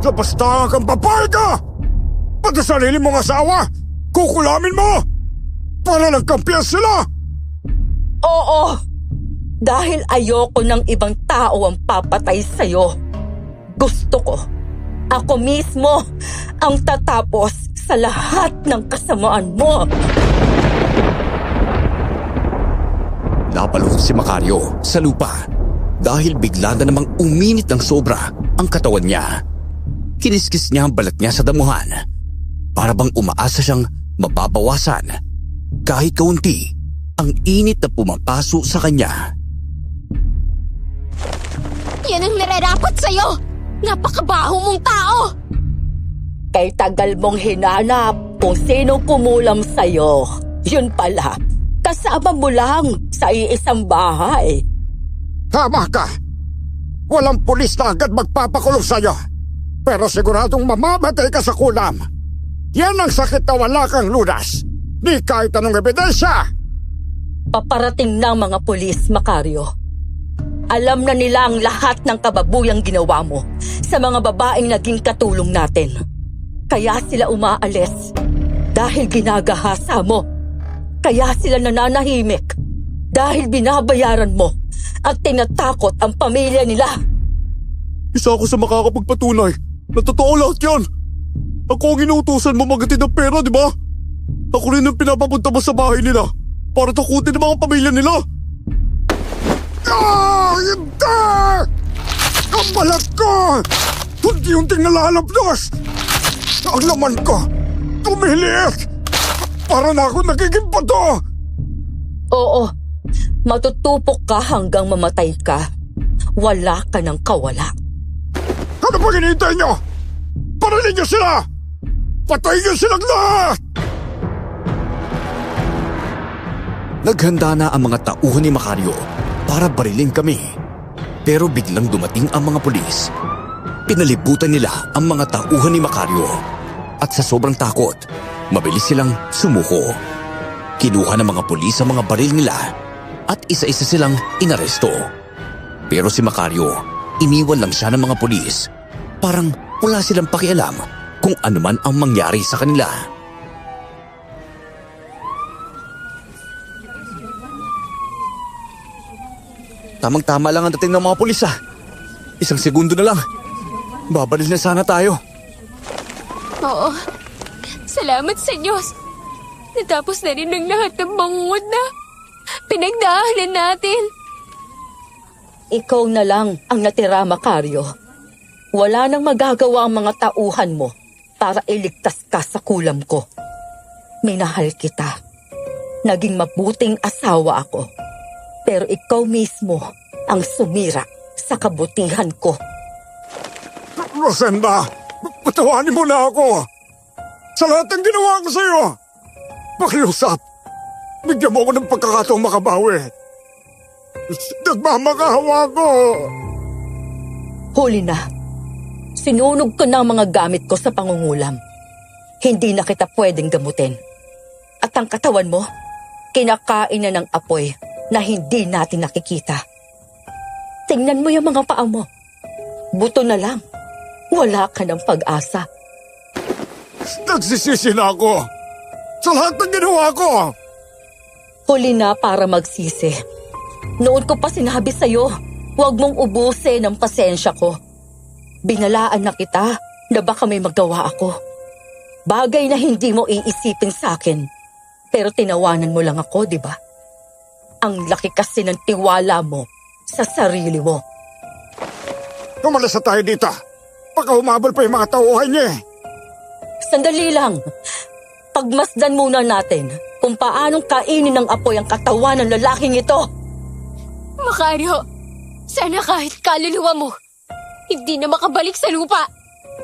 Basta kang babae ka! Pati sarili mong asawa, kukulamin mo! Para nagkampiyan sila! Oo, dahil ayoko ng ibang tao ang papatay sa'yo. Gusto ko, ako mismo ang tatapos sa lahat ng kasamaan mo. Napalunod si Macario sa lupa dahil bigla na namang uminit ng sobra ang katawan niya. Kiniskis niya ang balat niya sa damuhan para bang umaasa siyang mababawasan kahit kaunti ang init na pumapaso sa kanya. Yan ang nararapat sa'yo! Napakabaho mong tao! Kay tagal mong hinanap kung sino kumulam sa'yo. Yun pala, kasama mo lang sa iisang bahay. Tama ka! Walang pulis na agad magpapakulong sa'yo. Pero siguradong mamamatay ka sa kulam. Yan ang sakit na wala kang lunas. Di kahit anong ebidensya. Paparating ng mga pulis, Macario. Alam na nila ang lahat ng kababuyang ginawa mo sa mga babaeng naging katulong natin. Kaya sila umaalis dahil ginagahasa mo. Kaya sila nananahimik dahil binabayaran mo at tinatakot ang pamilya nila. Isa ako sa makakapagpatunay na totoo lahat yan. Ako ang inuutusan mo maghatid ng pera, di ba? Ako rin ang pinapapunta mo sa bahay nila para takutin ang mga pamilya nila. Hindi! Ang balat ko! Unti-unting nalalabdos! Ang laman ko, tumiliit! Para na ako nagiging bato! Oo, matutupok ka hanggang mamatay ka. Wala ka ng kawala. pang hinihintay nyo? Parilin nyo sila! Patayin nyo silang lahat! Naghanda na ang mga tauhan ni Macario para barilin kami. Pero biglang dumating ang mga pulis. Pinalibutan nila ang mga tauhan ni Macario. At sa sobrang takot, mabilis silang sumuko. Kinuha ng mga pulis ang mga baril nila at isa-isa silang inaresto. Pero si Macario, iniwan lang siya ng mga pulis. Parang wala silang pakialam kung ano man ang mangyari sa kanila. Tamang-tama lang ang dating ng mga pulis ah. Isang segundo na lang. Babalil na sana tayo. Oo. Salamat sa Diyos. Natapos na rin ang lahat ng bangungod na pinagdaanan natin. Ikaw na lang ang natira, Macario. Wala nang magagawa ang mga tauhan mo para iligtas ka sa kulam ko. Minahal kita. Naging mabuting asawa ako. Pero ikaw mismo ang sumira sa kabutihan ko. Rosenda, patawanin mo na ako. Sa lahat ng ginawa ko sa'yo. Pakiusap. Bigyan mo ako ng pagkakataong makabawi. Nagmamakahawa ko. Huli na. Sinunog ko na ang mga gamit ko sa pangungulam. Hindi na kita pwedeng gamutin. At ang katawan mo, kinakain na ng apoy na hindi natin nakikita. Tingnan mo yung mga paa mo. Buto na lang. Wala ka ng pag-asa. Nagsisisi na ako. Sa lahat ng ginawa ko. Huli na para magsisi. Noon ko pa sinabi sa'yo, huwag mong ubusin ang pasensya ko. Binalaan na kita na baka may magawa ako. Bagay na hindi mo iisipin sa akin. Pero tinawanan mo lang ako, di ba? Ang laki kasi ng tiwala mo sa sarili mo. Umalis na tayo dito. Baka humabol pa yung mga tauhan niya eh. Sandali lang. Pagmasdan muna natin kung paanong kainin ng apoy ang katawan ng lalaking ito. Macario, sana kahit kaluluwa mo, hindi na makabalik sa lupa.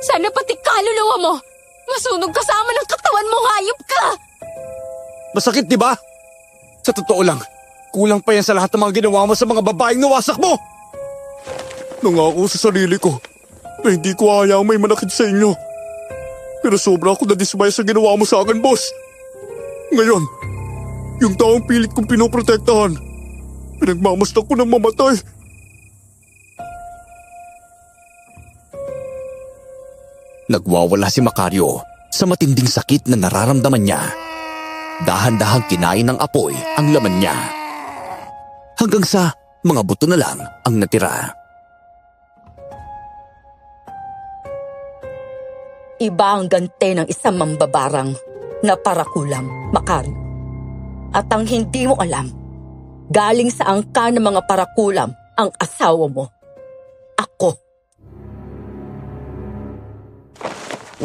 Sana pati kaluluwa mo, masunog kasama ng katawan mo, hayop ka! Masakit, di ba? Sa totoo lang, kulang pa yan sa lahat ng mga ginawa mo sa mga babaeng nawasak mo. Nangako sa sarili ko na hindi ko ayaw may manakit sa inyo. Pero sobra ako nadismaya sa ginawa mo sa akin, boss. Ngayon, yung taong pilit kong pinoprotektahan, pinagmamasdan ko ng mamatay. Nagwawala si Macario sa matinding sakit na nararamdaman niya. Dahan-dahang kinain ng apoy ang laman niya. Hanggang sa mga buto na lang ang natira. Iba ang gante ng isang mambabarang na parakulam, Macario. At ang hindi mo alam, galing sa angka ng mga parakulam ang asawa mo. Ako.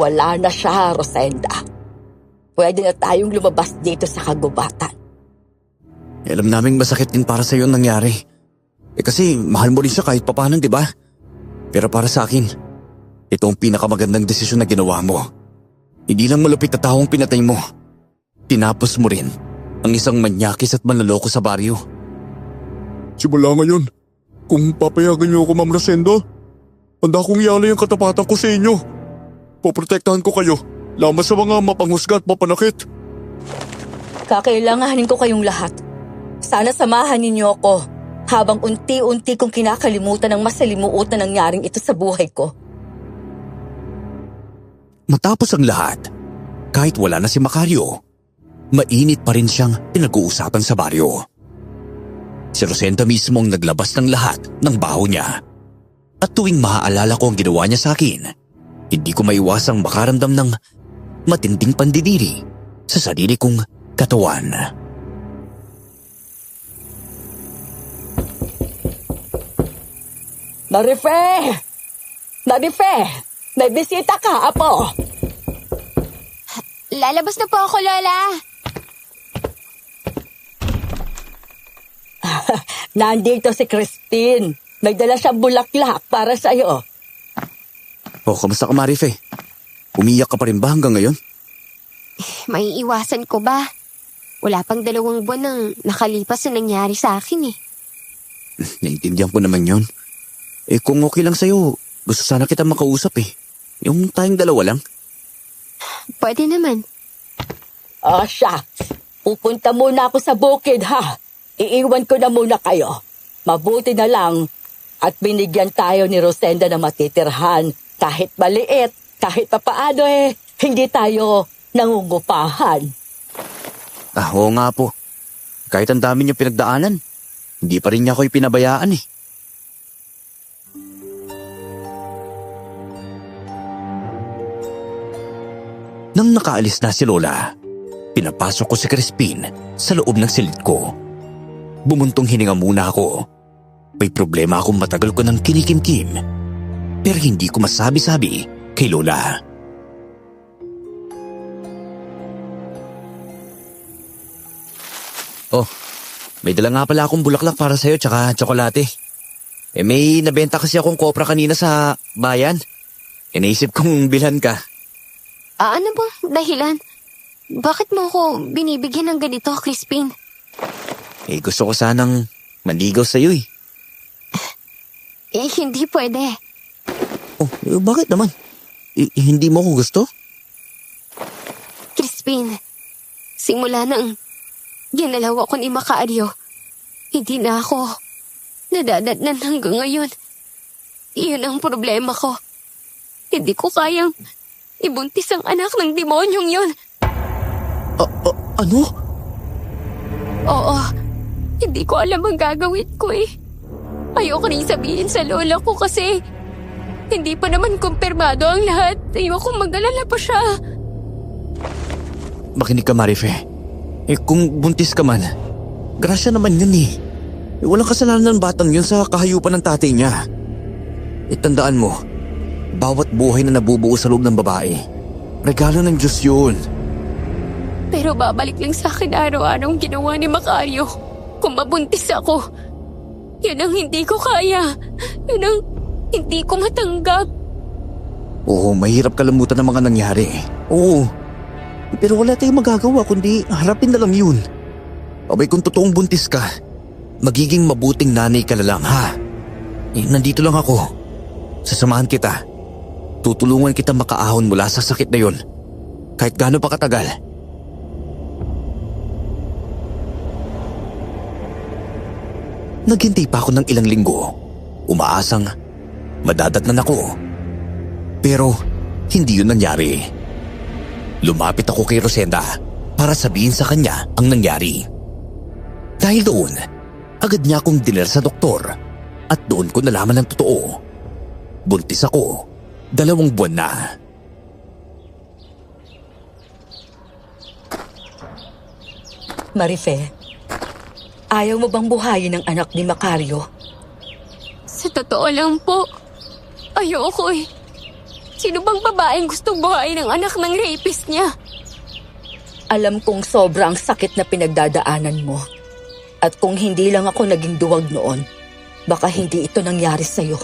Wala na siya, Rosenda. Pwede na tayong lumabas dito sa kagubatan. Alam naming masakit din para sa iyo ang nangyari. Kasi mahal mo rin siya kahit papaano, di ba? Pero para sa akin, ito ang pinakamagandang desisyon na ginawa mo. Hindi lang malupit na taong pinatay mo. Tinapos mo rin ang isang manyakis at manloloko sa baryo. Simula ngayon, kung papayagan niyo ako, Ma'am Rosenda, handa kong ialay ang katapatan ko sa inyo. Poprotektahan ko kayo, laban sa mga mapanghusga at mapanakit. Kakailanganin ko kayong lahat. Sana samahan ninyo ako habang unti-unti kong kinakalimutan ang masalimuot na nangyaring ito sa buhay ko. Matapos ang lahat, kahit wala na si Macario, mainit pa rin siyang pinag-uusapan sa baryo. Si Rosenda mismo ang naglabas ng lahat ng baho niya. At tuwing maaalala ko ang ginawa niya sa akin, hindi ko maiwasang makaramdam ng matinding pandidiri sa sarili kong katawan. Marife! Marife! May bisita ka, apo! Lalabas na po ako, Lola. Nandito si Christine. May dala siyang bulaklak para sa'yo. Kamusta ka Marife? Umiyak ka pa rin ba hanggang ngayon? Maiiwasan ko ba? Wala pang 2 buwan nang nakalipas na nangyari sa akin eh. Naintindihan ko naman yun. Kung okay lang sa'yo, gusto sana kita makausap eh. Yung tayong 2 lang. Pwede naman. Siya. Pupunta muna ako sa bukid, ha? Iiwan ko na muna kayo. Mabuti na lang at binigyan tayo ni Rosenda na matitirhan. Kahit maliit, kahit papaano hindi tayo nangungupahan. Oo nga po. Kahit ang dami niyo pinagdaanan, hindi pa rin niya ako'y pinabayaan eh. Nang nakaalis na si Lola, pinapasok ko si Crispin sa loob ng silid ko. Bumuntong hininga muna ako. May problema akong matagal ko nang kinikimkim. Pero hindi ko masabi-sabi kay Lola. May dala nga pala akong bulaklak para sa'yo tsaka tsokolate. May nabenta kasi akong kopra kanina sa bayan. Naisip kong bilhan ka. Ano bang dahilan? Bakit mo ako binibigyan ng ganito, Crispin? Gusto ko sanang manligaw sa'yo eh. Hindi pwede. Bakit naman? Hindi mo ako gusto? Crispin, simula nang ginalaw ako ni Macario, hindi na ako nadadatnan hanggang ngayon. Iyon ang problema ko. Hindi ko kayang ibuntis ang anak ng demonyong yun. Ano? Oo, hindi ko alam ang gagawin ko eh. Ayoko rin sabihin sa lola ko kasi hindi pa naman kumpirmado ang lahat. Ayoko mag-alala pa siya. Makinig ka, Marife. Kung buntis ka man, grasya naman yun eh. Walang kasalanan ng batang yun sa kahayupan ng tatay niya. Tandaan mo, bawat buhay na nabubuo sa loob ng babae, regalo ng Diyos yun. Pero babalik lang sa akin araw-araw ang ginawa ni Macario. Kung mabuntis ako, yun ang hindi ko kaya. Yun ang hindi ko matanggap. Oo, mahirap kalamutan ang mga nangyari. Oo, pero wala tayong magagawa kundi harapin na lang yun. Abay kung totoong buntis ka, magiging mabuting nanay ka na lang ha. Nandito lang ako. Sasamahan kita. Tutulungan kita makaahon mula sa sakit na yun. Kahit gaano pa katagal. Naghintay pa ako ng ilang linggo. Umaasang madadatnan ako. Pero hindi yun nangyari. Lumapit ako kay Rosenda para sabihin sa kanya ang nangyari. Dahil doon, agad niya akong dinala sa doktor at doon ko nalaman ng totoo. Buntis ako, 2 buwan na. Marife, ayaw mo bang buhayin ang anak ni Macario? Sa totoo lang po, ayoko eh. Sino bang babaeng gustong buhayin ang anak ng rapist niya? Alam kong sobrang sakit na pinagdadaanan mo. At kung hindi lang ako naging duwag noon, baka hindi ito nangyari sa'yo.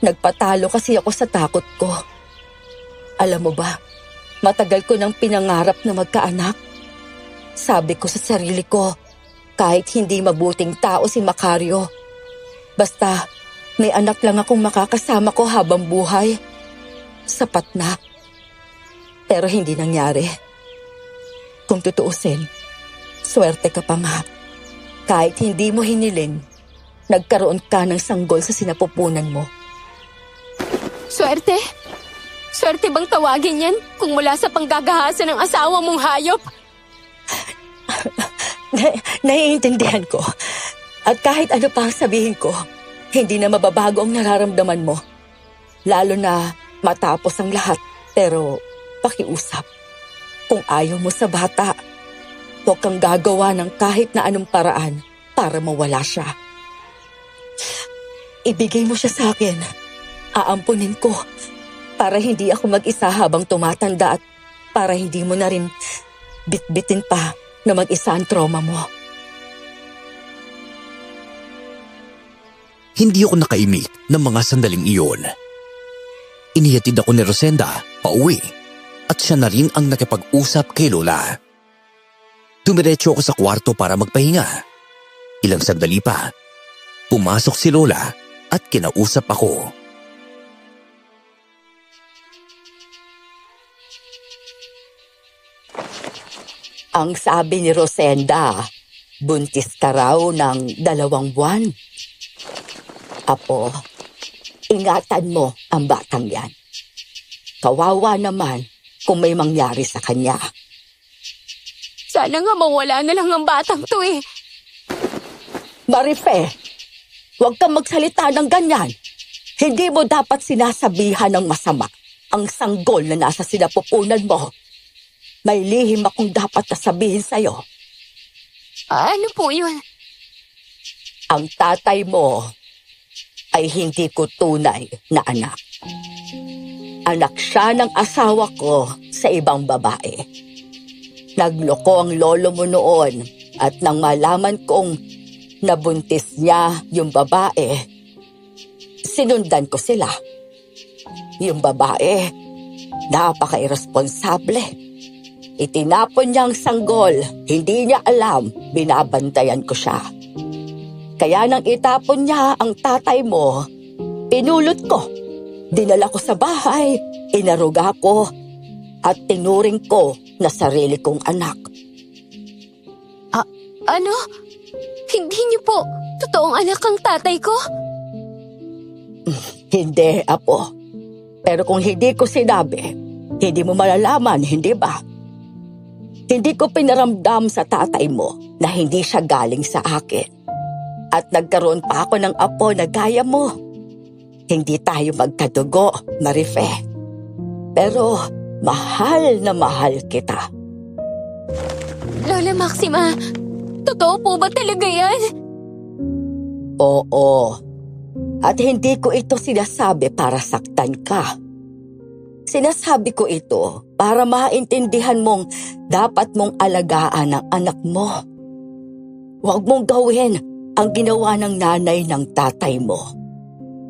Nagpatalo kasi ako sa takot ko. Alam mo ba, matagal ko nang pinangarap na magkaanak. Sabi ko sa sarili ko, kahit hindi mabuting tao si Macario, basta may anak lang akong makakasama ko habang buhay. Sapat na. Pero hindi nangyari. Kung tutuusin, swerte ka pa nga. Kahit hindi mo hiniling, nagkaroon ka ng sanggol sa sinapupunan mo. Swerte? Swerte bang tawagin yan kung mula sa panggagahasa ng asawa mong hayop? Naiintindihan ko. At kahit ano pa ang sabihin ko, hindi na mababago ang nararamdaman mo. Lalo na matapos ang lahat. Pero pakiusap, kung ayaw mo sa bata, huwag kang gagawa ng kahit na anong paraan para mawala siya. Ibigay mo siya sa akin. Aampunin ko para hindi ako mag-isa habang tumatanda at para hindi mo na rin bitbitin pa na mag-isa ang trauma mo. Hindi ako nakaimik ng mga sandaling iyon. Inihatid ako ni Rosenda pauwi at siya na rin ang nakipag-usap kay Lola. Dumiretso ako sa kwarto para magpahinga. Ilang sandali pa, pumasok si Lola at kinausap ako. Ang sabi ni Rosenda, buntis ka raw ng 2 buwan. Apo, ingatan mo ang batang yan. Kawawa naman kung may mangyari sa kanya. Sana nga mawala na lang ang batang to eh. Marife, huwag kang magsalita ng ganyan. Hindi mo dapat sinasabihan ng masama ang sanggol na nasa sinapupunan mo. May lihim akong dapat sabihin sa'yo. Ano po yun? Ang tatay mo ay hindi ko tunay na anak. Anak siya ng asawa ko sa ibang babae. Nagloko ang lolo mo noon at nang malaman kong nabuntis niya yung babae, sinundan ko sila. Yung babae, napaka-irresponsable. Itinapon niya ang sanggol, hindi niya alam, binabantayan ko siya. Kaya nang itapon niya ang tatay mo, pinulot ko. Dinala ko sa bahay, inaruga ko, at tinuring ko na sarili kong anak. Ano? Hindi niyo po totoong anak ang tatay ko? Hindi, Apo. Pero kung hindi ko sinabi, hindi mo malalaman, hindi ba? Hindi ko pinaramdam sa tatay mo na hindi siya galing sa akin. At nagkaroon pa ako ng apo na gaya mo. Hindi tayo magkadugo, Marife. Pero mahal na mahal kita. Lola Maxima, totoo po ba talaga yan? Oo. At hindi ko ito sinasabi para saktan ka. Sinasabi ko ito para maintindihan mong dapat mong alagaan ang anak mo. Huwag mong gawin ang ginawa ng nanay ng tatay mo.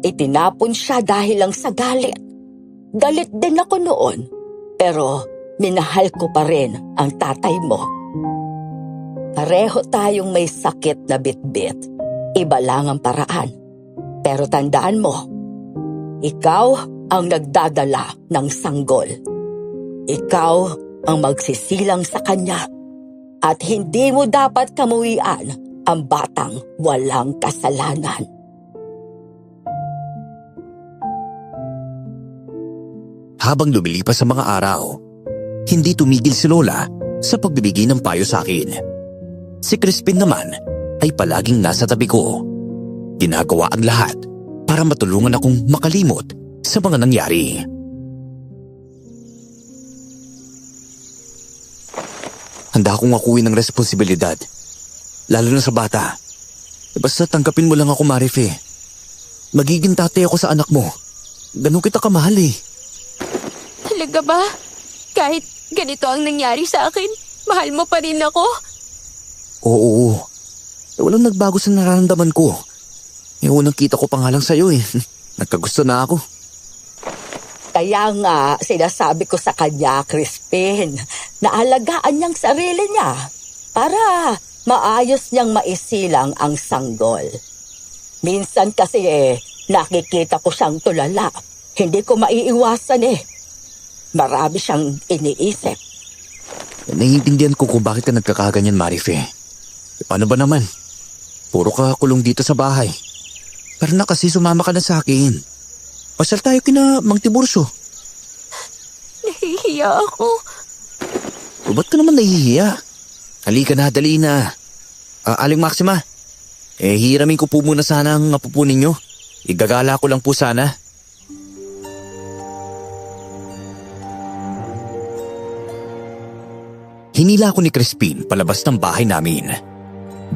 Itinapon siya dahil lang sa galit. Galit din ako noon, pero minahal ko pa rin ang tatay mo. Pareho tayong may sakit na bitbit. Iba lang ang paraan. Pero tandaan mo, ikaw ang nagdadala ng sanggol. Ikaw ang magsisilang sa kanya at hindi mo dapat kamuwian ang batang walang kasalanan. Habang lumilipas sa mga araw, hindi tumigil si Lola sa pagbibigay ng payo sa akin. Si Crispin naman ay palaging nasa tabi ko. Ginagawa ang lahat para matulungan akong makalimot sa mga nangyari. Handa akong akuin ng responsibilidad, lalo na sa bata. Basta tanggapin mo lang ako, Marife. Magiging tatay ako sa anak mo. Ganun kita kamahal eh. Talaga ba? Kahit ganito ang nangyari sa akin, mahal mo pa rin ako? Oo. Walang nagbago sa nararamdaman ko. Unang kita ko pa nga lang sa'yo eh. Nagkagusto na ako. Kaya nga, sinasabi ko sa kanya, Crispin, na alagaan niyang sarili niya para maayos niyang maisilang ang sanggol. Minsan kasi nakikita ko siyang tulala. Hindi ko maiiwasan Marami siyang iniisip. Naiintindihan ko kung bakit ka nagkakaganyan, Marife. Paano ba naman? Puro ka kulong dito sa bahay. Pero na kasi sumama ka na sa akin. Pasal tayo kina Mang Tiburcio. Nahihiya ako. O ba't ka naman nahihiya? Halika na, dali na. Aling Maxima, hiramin ko po muna sana ang apupunin nyo. Igagala ko lang po sana. Hinila ko ni Crispin palabas ng bahay namin.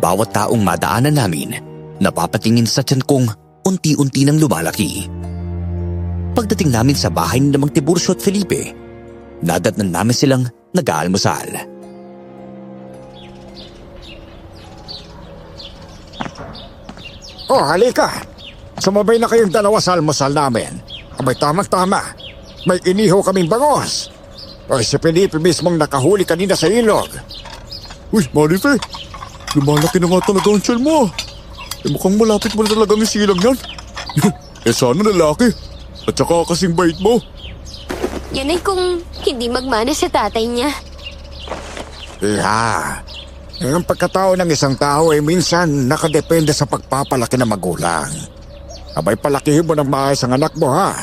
Bawat taong madaanan namin, napapatingin sa tiyan kong unti-unti nang lumalaki. Pagdating namin sa bahay ni Mang Tiburcio at Felipe, nadatnan namin silang nag-aalmusal. Oh, halika. Sumabay na kayong dalawa sa almusal namin. Abay, tamang-tama. may inihaw kaming bangos. O si Felipe mismong nakahuli kanina sa ilog. Uy, Marife, lumalaki na nga talaga ang tiyan mo. Mukhang malapit mo na talaga ang silang yan. Sana lalaki. At saka kasing bait mo. Yan ay kung hindi magmana sa tatay niya. Iha, ang pagkatao ng isang tao ay minsan nakadepende sa pagpapalaki ng magulang. Abay palakihin mo ng maayos ang anak mo ha.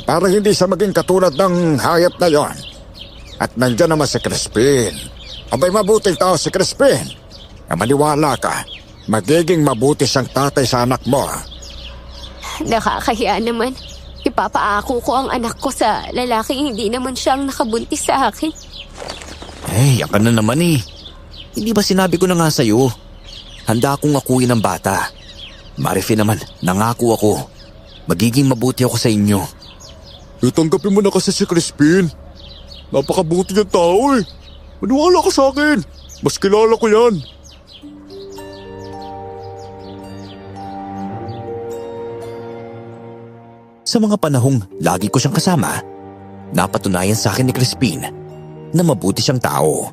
Para hindi siya maging katulad ng hayop na yon. At nandiyan naman si Crispin. Abay mabuting tao si Crispin. Maniwala ka, magiging mabuti siyang tatay sa anak mo. Nakakahiya naman. Ipapaako ko ang anak ko sa lalaking hindi naman siyang nakabuntis sa akin. Yan ka na naman eh. Hindi ba sinabi ko na nga sa'yo? Handa akong akuin ng bata. Marife naman, nangako ako. Magiging mabuti ako sa inyo. Tanggapin mo na kasi si Crispin. Napakabuti niyang tao eh. Maniwala ka sa akin. Mas kilala ko yan. Sa mga panahong lagi ko siyang kasama, napatunayan sa akin ni Crispin na mabuti siyang tao.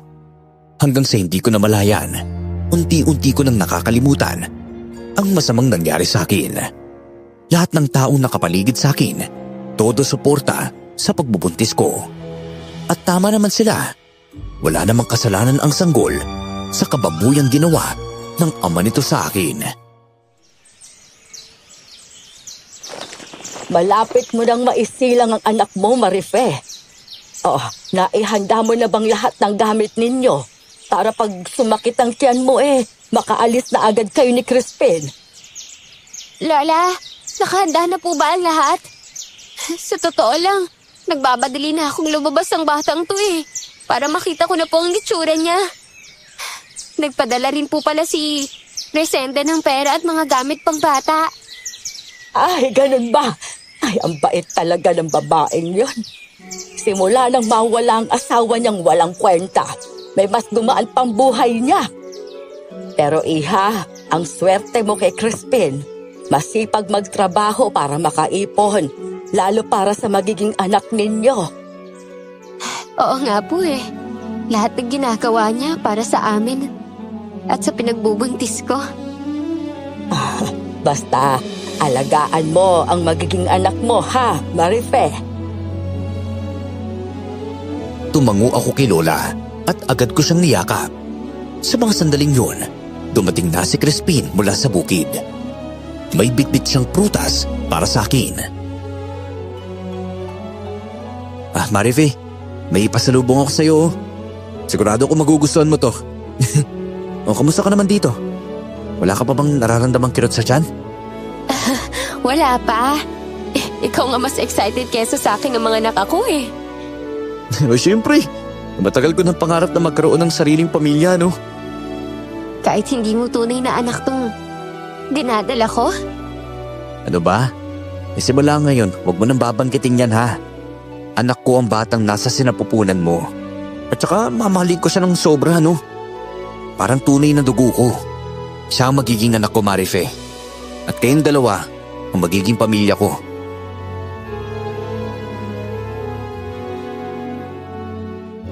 Hanggang sa hindi ko namalayan, unti-unti ko nang nakakalimutan ang masamang nangyari sa akin. Lahat ng taong nakapaligid sa akin, todo suporta sa pagbubuntis ko. At tama naman sila. Wala namang kasalanan ang sanggol sa kababuyang ginawa ng ama nito sa akin. Malapit mo nang maisilang ang anak mo, Marife. Oh, naihanda mo na bang lahat ng gamit ninyo? Para pag sumakit ang tiyan mo makaalis na agad kayo ni Crispin. Lola, nakahanda na po ba ang lahat? Sa totoo lang, nagbabadali na akong lumabas ang batang to para makita ko na po ang itsura niya. Nagpadala rin po pala si Resende ng pera at mga gamit pang bata. Ay, ganun ba? Ay, ang bait talaga ng babaeng yon. Simula nang mawala ang asawa niyang walang kwenta, may mas gumaan pang buhay niya. Pero iha, ang swerte mo kay Crispin. Masipag magtrabaho para makaipon, lalo para sa magiging anak ninyo. Oo nga po Lahat ng ginagawa niya para sa amin at sa pinagbubuntis ko. Basta, alagaan mo ang magiging anak mo, ha, Marife? Tumango ako kay Lola at agad ko siyang niyakap. Sa mga sandaling yun, dumating na si Crispin mula sa bukid. May bitbit siyang prutas para sa akin. Marife, may ipasalubong ako sa'yo. Sigurado ko magugustuhan mo to. Kamusta ka naman dito? Wala ka pa bang nararamdamang kirot sa tiyan? Wala pa. Ikaw nga mas excited kesa sa akin ng mga anak ako Siyempre, matagal ko ng pangarap na magkaroon ng sariling pamilya, no? Kahit hindi mo tunay na anak tong dinadala ko? Ano ba? Simula ngayon, huwag mo nang babanggitin yan ha. Anak ko ang batang nasa sinapupunan mo. At saka mamahalin ko siya ng sobra, no? Parang tunay na dugo ko. Siya ang magiging anak ko, Marife. At kayong dalawa ang magiging pamilya ko.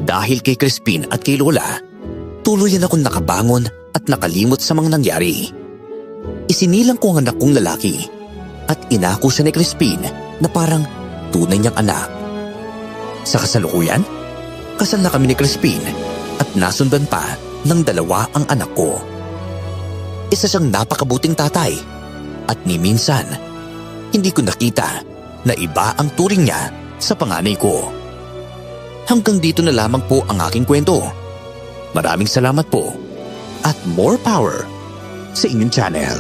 Dahil kay Crispin at kay Lola, tuluyan akong nakabangon at nakalimot sa mga nangyari. Isinilang ko ang anak kong lalaki at inako siya ni Crispin na parang tunay niyang anak. Sa kasalukuyan, kasal na kami ni Crispin at nasundan pa ng dalawa ang anak ko. Isa siyang napakabuting tatay at ni minsan, hindi ko nakita na iba ang turing niya sa panganay ko. Hanggang dito na lamang po ang aking kwento. Maraming salamat po at more power sa inyong channel.